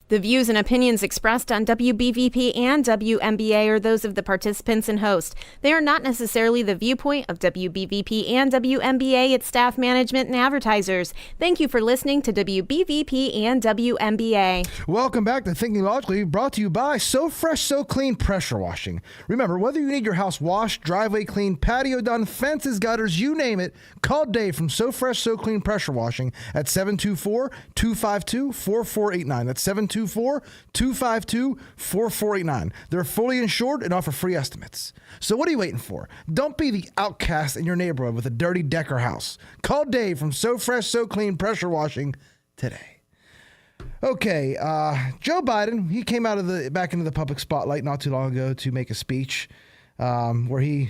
The views and opinions expressed on WBVP and WMBA are those of the participants and host. They are not necessarily the viewpoint of WBVP and WMBA, its staff, management, and advertisers. Thank you for listening to WBVP and WMBA. Welcome back to Thinking Logically, brought to you by So Fresh, So Clean Pressure Washing. Remember, whether you need your house washed, driveway cleaned, patio done, fences, gutters, you name it, call Dave from So Fresh, So Clean Pressure Washing at 724-252-4489. That's 724-252-4489. They're fully insured and offer free estimates. So what are you waiting for? Don't be the outcast in your neighborhood with a dirty decker house. Call Dave from So Fresh, So Clean Pressure Washing today. Okay, Joe Biden, he came back into the public spotlight not too long ago to make a speech where he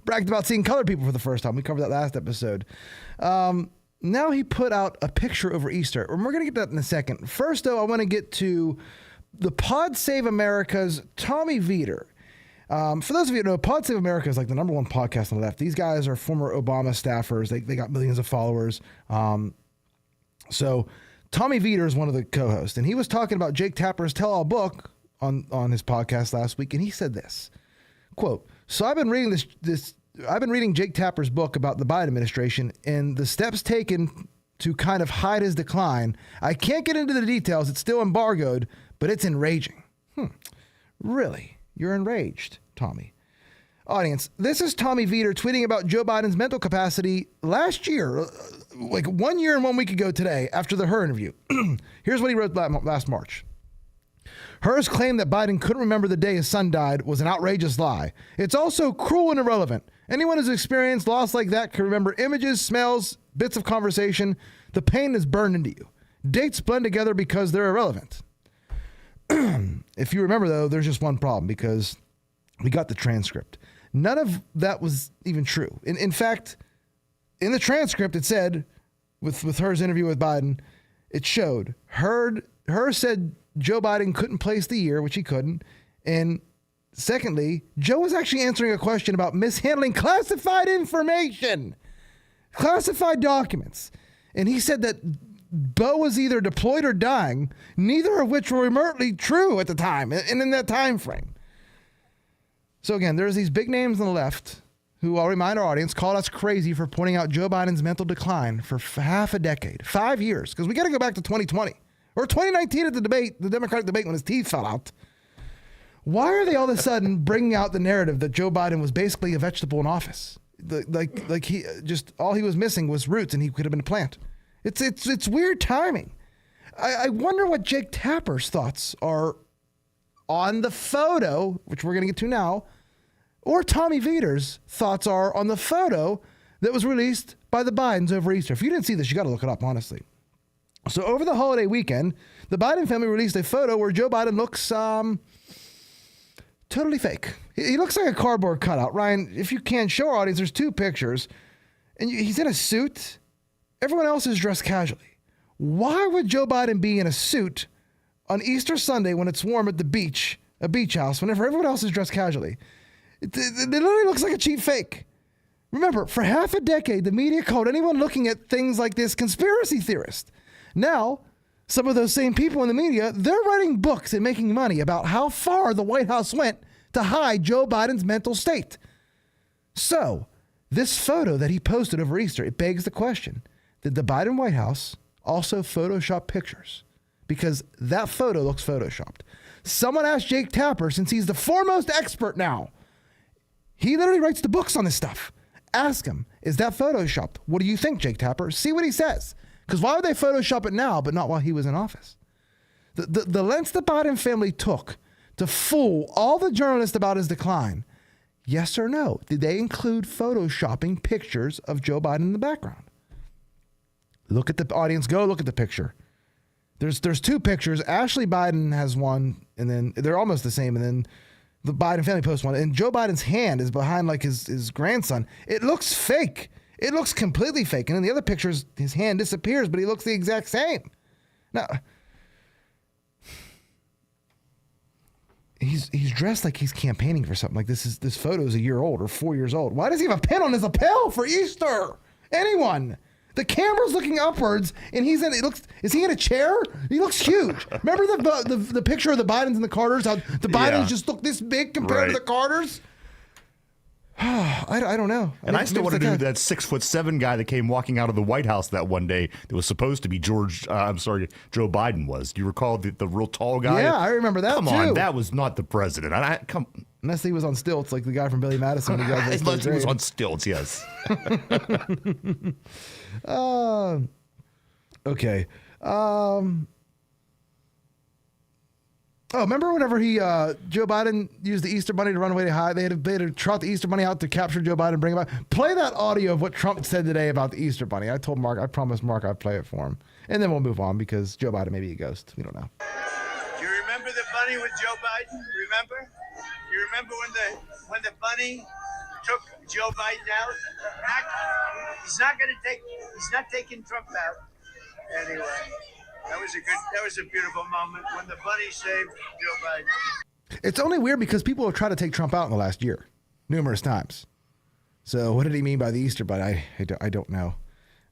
bragged about seeing colored people for the first time. We covered that last episode. now he put out a picture over Easter. And we're going to get that in a second. First, though, I want to get to the Pod Save America's Tommy Vietor. For those of you who know, Pod Save America is like the #1 podcast on the left. These guys are former Obama staffers. They got millions of followers. So Tommy Vietor is one of the co-hosts, and he was talking about Jake Tapper's tell-all book on his podcast last week, and he said this, quote, "So I've been reading I've been reading Jake Tapper's book about the Biden administration and the steps taken to kind of hide his decline. I can't get into the details. It's still embargoed, but it's enraging." Really? You're enraged, Tommy. Audience, this is Tommy Vietor tweeting about Joe Biden's mental capacity last year, like 1 year and 1 week ago today, after the Hur interview. Here's what he wrote last March. "Hur's claim that Biden couldn't remember the day his son died was an outrageous lie. It's also cruel and irrelevant. Anyone who's experienced loss like that can remember images, smells, bits of conversation. The pain is burned into you. Dates blend together because they're irrelevant." If you remember, though, there's just one problem, because we got the transcript. None of that was even true. In fact, in the transcript, it said, with Hur's interview with Biden, it showed Hur said Joe Biden couldn't place the year, which he couldn't. And secondly, Joe was actually answering a question about mishandling classified information, classified documents. And he said that Bo was either deployed or dying, neither of which were remotely true at the time and in that time frame. So again, there's these big names on the left who, I'll remind our audience, called us crazy for pointing out Joe Biden's mental decline for half a decade, 5 years, because we got to go back to 2020 or 2019 at the debate, the Democratic debate, when his teeth fell out. Why are they all of a sudden bringing out the narrative that Joe Biden was basically a vegetable in office? Like he just, all he was missing was roots and he could have been a plant. It's weird timing. I wonder what Jake Tapper's thoughts are on the photo, which we're going to get to now, or Tommy Vietor's thoughts are on the photo that was released by the Bidens over Easter. If you didn't see this, you got to look it up, honestly. So over the holiday weekend, the Biden family released a photo where Joe Biden looks totally fake. He looks like a cardboard cutout. Ryan, if you can show our audience, there's two pictures, and he's in a suit. Everyone else is dressed casually. Why would Joe Biden be in a suit on Easter Sunday when it's warm at the beach, a beach house, whenever everyone else is dressed casually? It literally looks like a cheap fake. Remember, for half a decade, the media called anyone looking at things like this conspiracy theorist. Now, some of those same people in the media, they're writing books and making money about how far the White House went to hide Joe Biden's mental state. So, this photo that he posted over Easter, it begs the question, did the Biden White House also Photoshop pictures? Because that photo looks Photoshopped. Someone asked Jake Tapper, since he's the foremost expert now. He literally writes the books on this stuff. Ask him, is that Photoshopped? What do you think, Jake Tapper? See what he says. Because why would they Photoshop it now, but not while he was in office? The lengths the Biden family took to fool all the journalists about his decline, yes or no? Did they include Photoshopping pictures of Joe Biden in the background? Look at the audience. Go look at the picture. There's two pictures. Ashley Biden has one, and then they're almost the same. And then the Biden family posts one. And Joe Biden's hand is behind like his grandson. It looks fake. It looks completely fake. And in the other pictures, his hand disappears, but he looks the exact same. Now, he's dressed like he's campaigning for something. Like this photo is a year old or 4 years old. Why does he have a pin on his lapel for Easter? Anyone? The camera's looking upwards, and is he in a chair? He looks huge. Remember the picture of the Bidens and the Carters? How the Bidens just look this big compared to the Carters? I don't know. And I still want to do that 6'7" guy that came walking out of the White House that one day that was supposed to be Joe Biden was. Do you recall the real tall guy? Yeah, I remember that Come too. on, that was not the president. Unless he was on stilts like the guy from Billy Madison. Unless he was on stilts, yes. Okay. Remember whenever Joe Biden used the Easter Bunny to run away to hide? They had to trot the Easter Bunny out to capture Joe Biden and bring him back. Play that audio of what Trump said today about the Easter Bunny. I promised Mark I'd play it for him. And then we'll move on because Joe Biden may be a ghost. We don't know. You remember the bunny with Joe Biden? Remember? You remember when the bunny took Joe Biden out. He's not taking Trump out. Anyway, that was a beautiful moment when the bunny saved Joe Biden. It's only weird because people have tried to take Trump out in the last year, numerous times. So what did he mean by the Easter Bunny? I don't know.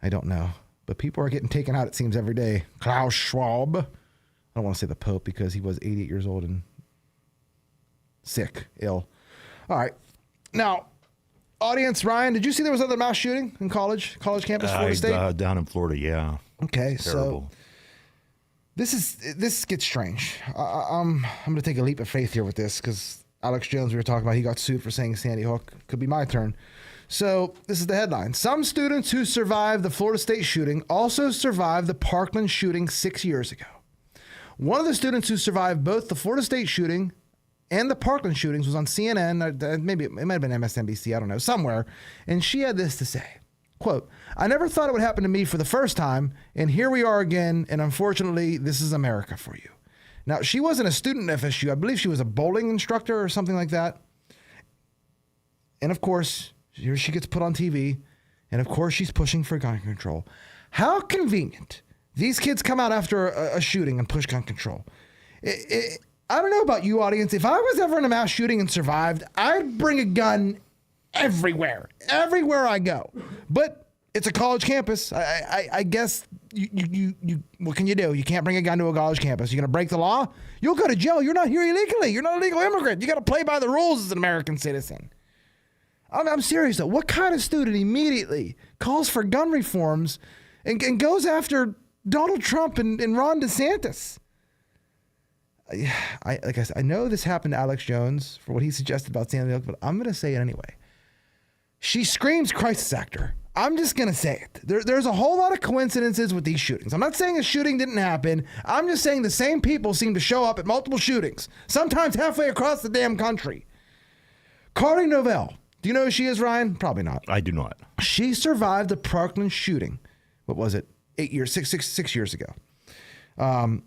I don't know. But people are getting taken out, it seems, every day. Klaus Schwab. I don't want to say the Pope because he was 88 years old and sick, ill. All right. Now, audience, Ryan, did you see there was another mass shooting in college campus, Florida State? Down in Florida, yeah. Okay, Terrible. so this gets strange. I'm going to take a leap of faith here with this because Alex Jones, we were talking about, he got sued for saying Sandy Hook. Could be my turn. So this is the headline. Some students who survived the Florida State shooting also survived the Parkland shooting 6 years ago. One of the students who survived both the Florida State shooting and the Parkland shootings was on CNN, maybe it might have been MSNBC, I don't know, somewhere. And she had this to say, quote, "I never thought it would happen to me for the first time, and here we are again, and unfortunately, this is America for you." Now, she wasn't a student at FSU. I believe she was a bowling instructor or something like that. And of course, here she gets put on TV, and of course, she's pushing for gun control. How convenient. These kids come out after a shooting and push gun control. I don't know about you, audience. If I was ever in a mass shooting and survived, I'd bring a gun everywhere I go. But it's a college campus. I guess you what can you do? You can't bring a gun to a college campus. You're going to break the law? You'll go to jail. You're not here illegally. You're not a legal immigrant. You got to play by the rules as an American citizen. I'm serious though. What kind of student immediately calls for gun reforms and goes after Donald Trump and Ron DeSantis? Like I said, I know this happened to Alex Jones for what he suggested about Sandy Hook, but I'm going to say it anyway. She screams crisis actor. I'm just going to say it. There's a whole lot of coincidences with these shootings. I'm not saying a shooting didn't happen. I'm just saying the same people seem to show up at multiple shootings, sometimes halfway across the damn country. Cardi Novell. Do you know who she is, Ryan? Probably not. I do not. She survived the Parkland shooting. What was it? 6 years ago.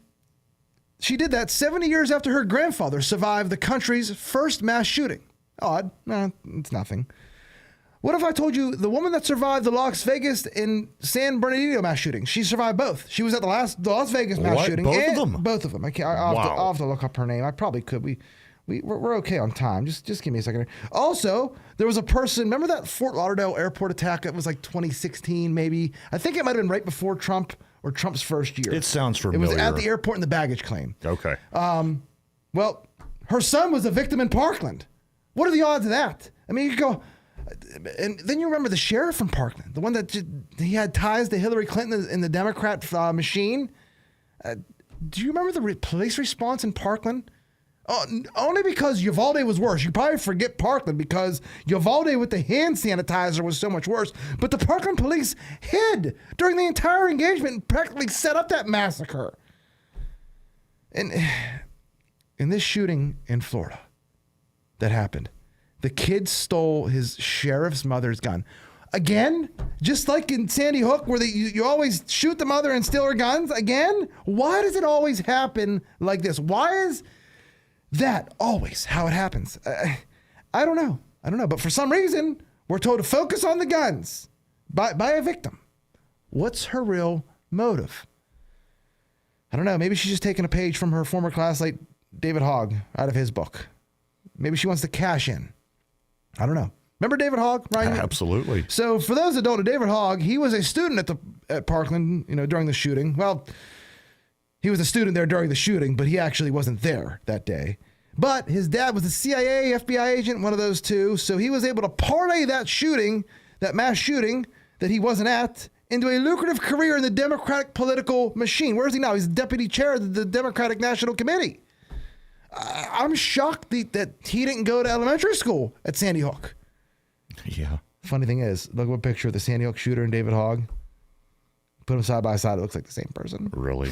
She did that 70 years after her grandfather survived the country's first mass shooting. Odd. Nah, it's nothing. What if I told you the woman that survived the Las Vegas and San Bernardino mass shooting? She survived both. She was at the Las Vegas mass shooting. Both of them? Both of them. I'll have to look up her name. I probably could. We're okay on time. Just give me a second. Also, there was a person, remember that Fort Lauderdale airport attack? That was like 2016, maybe. I think it might have been right before Trump or Trump's first year. It sounds familiar. It was at the airport in the baggage claim. Okay. Well, her son was a victim in Parkland. What are the odds of that? I mean, you could go, and then you remember the sheriff from Parkland, the one that he had ties to Hillary Clinton in the Democrat machine. Do you remember the police response in Parkland? Only because Uvalde was worse. You probably forget Parkland because Uvalde with the hand sanitizer was so much worse. But the Parkland police hid during the entire engagement and practically set up that massacre. And in this shooting in Florida that happened, the kid stole his sheriff's mother's gun. Again, just like in Sandy Hook where you always shoot the mother and steal her guns. Again, why does it always happen like this? Why is that always how it happens? I don't know. But for some reason, we're told to focus on the guns by a victim. What's her real motive? I don't know. Maybe she's just taking a page from her former classmate, David Hogg, out of his book. Maybe she wants to cash in. I don't know. Remember David Hogg, Ryan? Absolutely. So for those that don't know David Hogg, he was a student at Parkland, during the shooting. Well, he was a student there during the shooting, but he actually wasn't there that day. But his dad was a CIA, FBI agent, one of those two. So he was able to parlay that shooting, that mass shooting that he wasn't at, into a lucrative career in the Democratic political machine. Where is he now? He's deputy chair of the Democratic National Committee. I'm shocked that he didn't go to elementary school at Sandy Hook. Yeah. Funny thing is, look at a picture of the Sandy Hook shooter and David Hogg. Put them side by side, it looks like the same person. Really?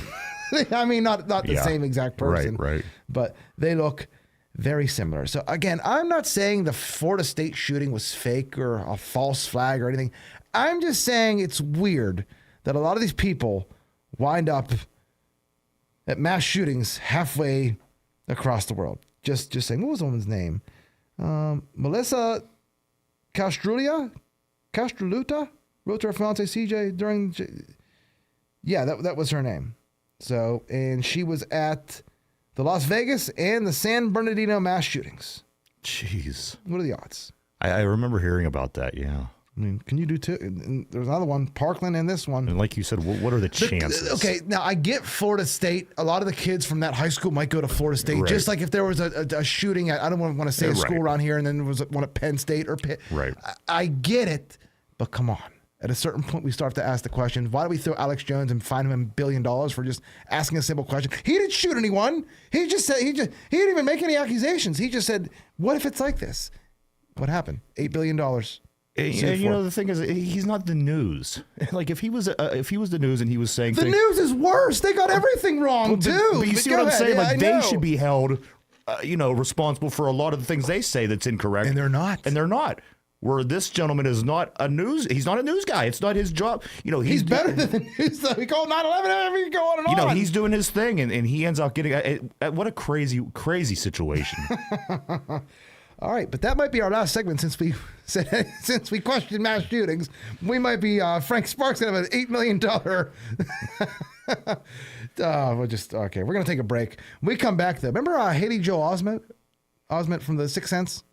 I mean, not the same exact person. Right. But they look very similar. So again, I'm not saying the Florida State shooting was fake or a false flag or anything. I'm just saying it's weird that a lot of these people wind up at mass shootings halfway across the world. Just saying, what was the woman's name? Melissa Castruta wrote to her fiance CJ during. Yeah, that was her name. So, and she was at the Las Vegas and the San Bernardino mass shootings. Jeez. What are the odds? I remember hearing about that, yeah. I mean, can you do two? And there's another one, Parkland, and this one. And like you said, what are the chances? Okay, now I get Florida State. A lot of the kids from that high school might go to Florida State. Right. Just like if there was a shooting at, I don't want to say a school around here, and then there was one at Penn State or Pitt. Right. I get it, but come on. At a certain point, we start to ask the question, why do we throw Alex Jones and fine him $1 billion for just asking a simple question? He didn't shoot anyone. He just said, he didn't even make any accusations. He just said, what if it's like this? What happened? $8 billion. And, you know, the thing is, he's not the news. Like if he was the news and he was saying the news is worse. They got everything wrong too. But you see what I'm saying? Like they should be held, responsible for a lot of the things they say that's incorrect, and they're not. Where this gentleman is not a news, he's not a news guy. It's not his job. You know, he's better than the news. Though. He called 9/11. He go on and on. You know, he's doing his thing, and he ends up getting what a crazy situation. All right, but that might be our last segment since we questioned mass shootings. We might be Frank Sparks gonna have an $8 million. We're gonna take a break. When we come back though. Remember Haley Joel Osment from The Sixth Sense?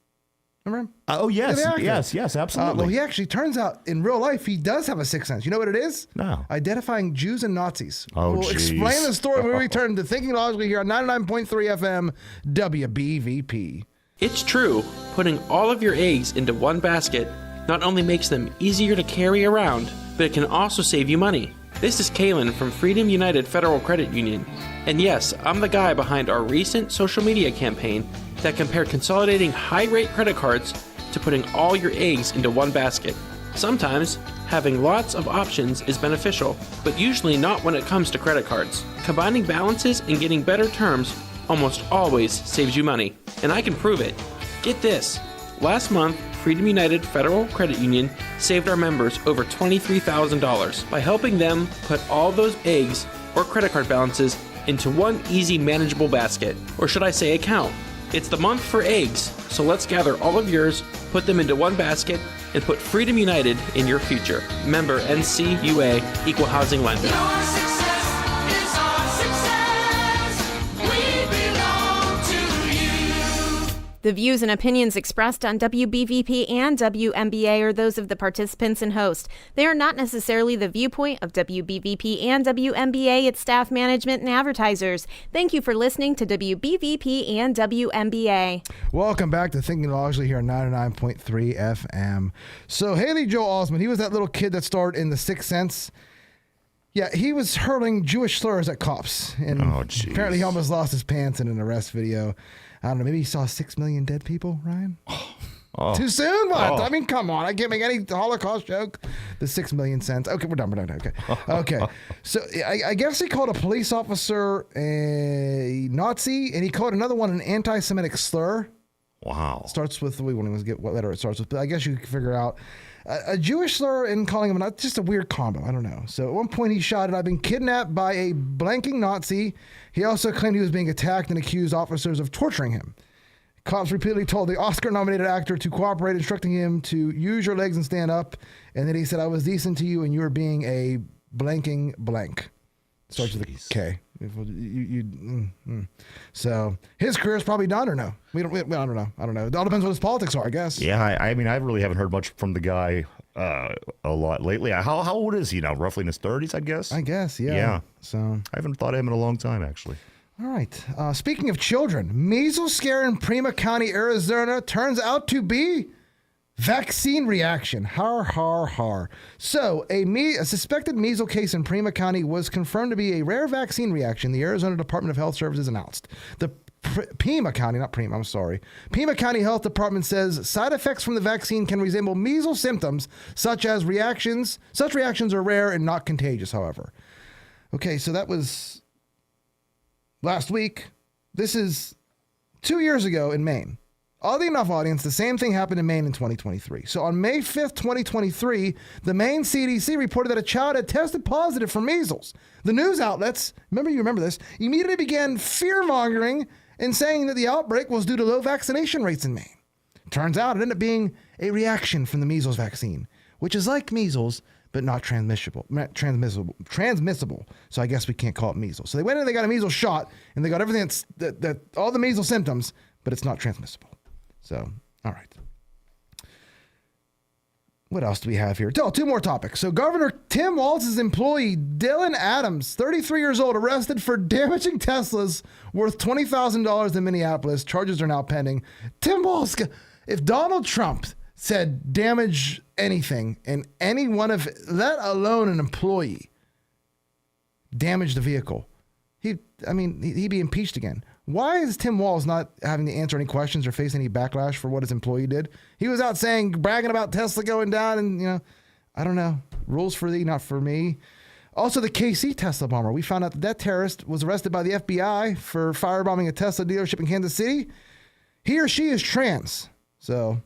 Remember him? Oh yes, yes, absolutely. Well, he actually turns out in real life he does have a sixth sense. You know what it is? No. Identifying Jews and Nazis. Oh, we'll geez. explain the story when we return to Thinking Logically here on 99.3 FM WBVP. It's true, putting all of your eggs into one basket not only makes them easier to carry around, but it can also save you money. This is Kalen from Freedom United Federal Credit Union. And yes, I'm the guy behind our recent social media campaign that compared consolidating high-rate credit cards to putting all your eggs into one basket. Sometimes, having lots of options is beneficial, but usually not when it comes to credit cards. Combining balances and getting better terms almost always saves you money. And I can prove it. Get this. Last month, Freedom United Federal Credit Union saved our members over $23,000 by helping them put all those eggs or credit card balances into one easy manageable basket, or should I say account. It's the month for eggs, so let's gather all of yours, put them into one basket, and put Freedom United in your future. Member NCUA, Equal Housing Lender. Your success is our success. We belong to you. The views and opinions expressed on WBVP and WMBA are those of the participants and host. They are not necessarily the viewpoint of WBVP and WMBA, its staff, management, and advertisers. Thank you for listening to WBVP and WMBA. Welcome back to Thinking Logically here on 99.3 FM. So Haley Joel Osment, he was that little kid that starred in The Sixth Sense. Yeah, he was hurling Jewish slurs at cops. And apparently he almost lost his pants in an arrest video. I don't know, maybe he saw 6 million dead people, Ryan? Oh. Too soon? What? I mean, come on. I can't make any Holocaust joke. The 6 million cents. Okay, we're done. Okay. So I guess he called a police officer a Nazi, and he called another one an anti-Semitic slur. Wow. Starts with, we won't even get what letter it starts with, but I guess you can figure out. A Jewish slur and calling him just a weird combo. I don't know. So at one point he shouted, "I've been kidnapped by a blanking Nazi." He also claimed he was being attacked and accused officers of torturing him. Cops repeatedly told the Oscar-nominated actor to cooperate, instructing him to use your legs and stand up. And then he said, "I was decent to you and you were being a blanking blank." Starts with a K. So his career is probably done or no? I don't know. It all depends what his politics are, I guess. Yeah, I mean, I really haven't heard much from the guy a lot lately. How old is he now? Roughly in his 30s, I guess? I guess, yeah. Yeah. So I haven't thought of him in a long time, actually. All right. Speaking of children, measles scare in Prima County, Arizona turns out to be vaccine reaction. Har, har, har. So, a suspected measles case in Prima County was confirmed to be a rare vaccine reaction, the Arizona Department of Health Services announced. The Pima County Health Department says side effects from the vaccine can resemble measles symptoms, such reactions are rare and not contagious, however. Okay, so that was last week. This is 2 years ago in Maine. Oddly enough, audience, the same thing happened in Maine in 2023. So on May 5th, 2023, the Maine CDC reported that a child had tested positive for measles. The news outlets, you remember this, immediately began fear-mongering and saying that the outbreak was due to low vaccination rates in Maine. Turns out it ended up being a reaction from the measles vaccine, which is like measles, but not transmissible. So I guess we can't call it measles. So they went in and they got a measles shot, and they got everything that all the measles symptoms, but it's not transmissible. So, all right. What else do we have here? Oh, two more topics. So Governor Tim Walz's employee, Dylan Adams, 33 years old, arrested for damaging Teslas worth $20,000 in Minneapolis. Charges are now pending. Tim Walz, if Donald Trump said damage anything and any one of, let alone an employee, damaged the vehicle, he'd be impeached again. Why is Tim Walz not having to answer any questions or face any backlash for what his employee did? He was out bragging about Tesla going down and, I don't know, rules for thee, not for me. Also, the KC Tesla bomber. We found out that terrorist was arrested by the FBI for firebombing a Tesla dealership in Kansas City. He or she is trans. So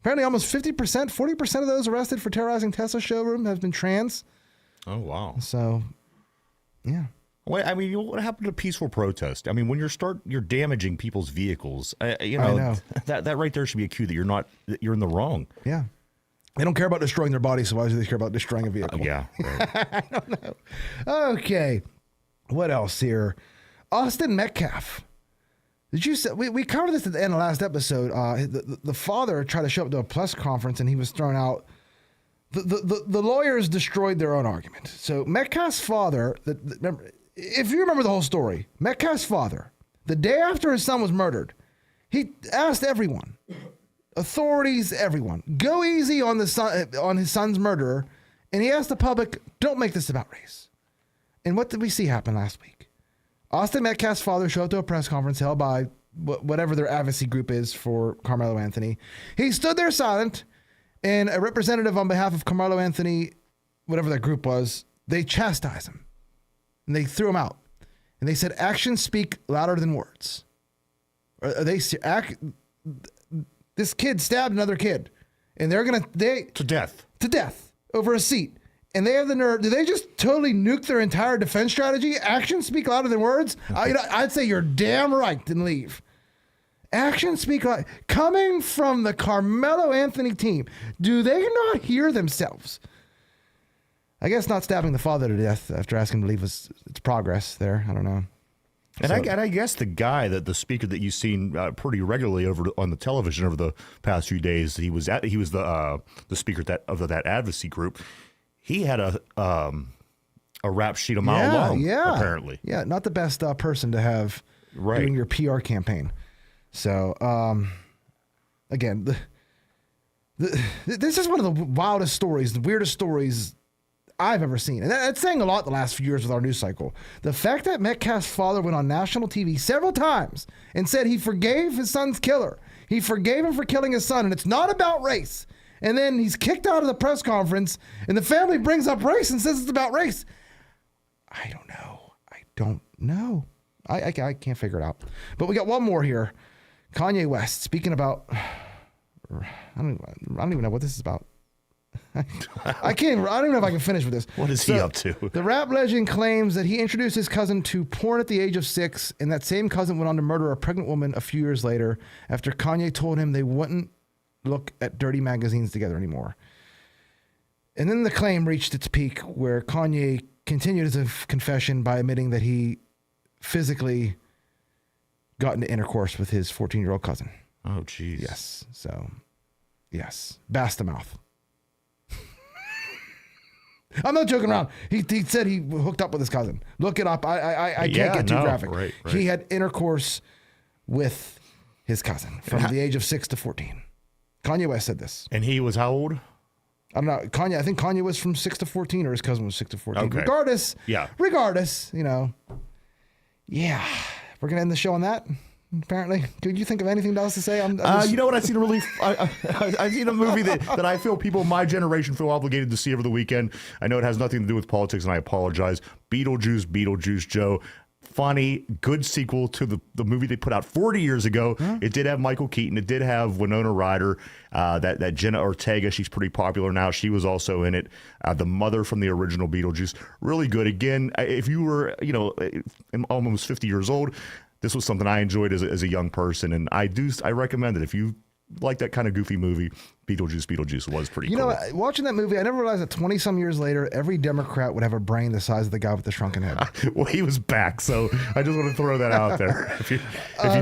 apparently almost 40% of those arrested for terrorizing Tesla showroom have been trans. Oh, wow. So, yeah. Wait, what happened to peaceful protest? When you're damaging people's vehicles. I know. That right there should be a cue that you're in the wrong. Yeah. They don't care about destroying their body, so why do they care about destroying a vehicle? Yeah. Right. I don't know. Okay. What else here? Austin Metcalf. Did you say we covered this at the end of the last episode? The father tried to show up to a press conference and he was thrown out. The lawyers destroyed their own argument. So Metcalf's father, if you remember the whole story, Metcalf's father, the day after his son was murdered, he asked everyone, authorities, everyone, go easy on his son's murderer, and he asked the public, don't make this about race. And what did we see happen last week? Austin Metcalf's father showed up to a press conference held by whatever their advocacy group is for Carmelo Anthony. He stood there silent, and a representative on behalf of Carmelo Anthony, whatever that group was, they chastised him. And they threw him out. And they said, actions speak louder than words. This kid stabbed another kid. And to death over a seat. And they have the nerve. Did they just totally nuke their entire defense strategy? Actions speak louder than words? I'd say you're damn right and leave. Actions speak loud. Coming from the Carmelo Anthony team, do they not hear themselves? I guess not stabbing the father to death after asking him to leave was it's progress there. I don't know. And I guess the guy the speaker that you've seen pretty regularly on the television over the past few days, he was the speaker of that advocacy group. He had a rap sheet a mile long. Yeah, apparently. Yeah, not the best person to have doing your PR campaign. So again, this is one of the wildest stories, the weirdest stories I've ever seen. And that's saying a lot the last few years with our news cycle. The fact that Metcalf's father went on national TV several times and said he forgave his son's killer. He forgave him for killing his son, and it's not about race. And then he's kicked out of the press conference, and the family brings up race and says it's about race. I don't know. I can't figure it out. But we got one more here. Kanye West, speaking about... I don't even know what this is about. I don't even know if I can finish with this. What is he up to? The rap legend claims that he introduced his cousin to porn at the age of 6, and that same cousin went on to murder a pregnant woman a few years later after Kanye told him they wouldn't look at dirty magazines together anymore. And then the claim reached its peak where Kanye continued his confession by admitting that he physically got into intercourse with his 14-year-old cousin. Oh, geez. Yes. So, yes. Basta mouth. I'm not joking around. He said he hooked up with his cousin. Look it up. I can't get too graphic. Right. He had intercourse with his cousin from the age of 6 to 14. Kanye West said this. And he was how old? I don't know. I think Kanye was from 6 to 14 or his cousin was 6 to 14. Okay. Regardless, we're going to end the show on that. Apparently, could you think of anything else to say? You know what? I've seen I've seen a movie that I feel people my generation feel obligated to see over the weekend. I know it has nothing to do with politics, and I apologize. Beetlejuice, Joe. Funny, good sequel to the movie they put out 40 years ago. Huh? It did have Michael Keaton. It did have Winona Ryder. That Jenna Ortega, she's pretty popular now. She was also in it. The mother from the original Beetlejuice. Really good. Again, if you were, almost 50 years old, this was something I enjoyed as a young person, and I recommend it. If you like that kind of goofy movie. Beetlejuice was pretty You cool. know, watching that movie, I never realized that 20-some years later, every Democrat would have a brain the size of the guy with the shrunken head. Well, he was back, so I just want to throw that out there. If you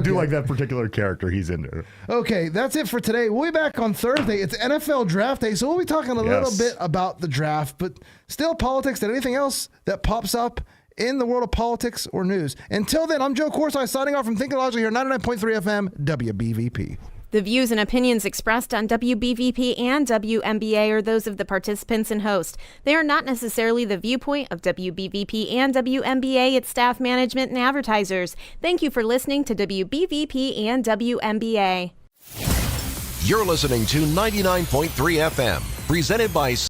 do like that particular character, he's in there. Okay, that's it for today. We'll be back on Thursday. It's NFL Draft Day, so we'll be talking a little bit about the draft, but still politics and anything else that pops up in the world of politics or news. Until then, I'm Joe Corsi signing off from Thinking Logically here, 99.3 FM, WBVP. The views and opinions expressed on WBVP and WMBA are those of the participants and host. They are not necessarily the viewpoint of WBVP and WMBA, its staff, management, and advertisers. Thank you for listening to WBVP and WMBA. You're listening to 99.3 FM, presented by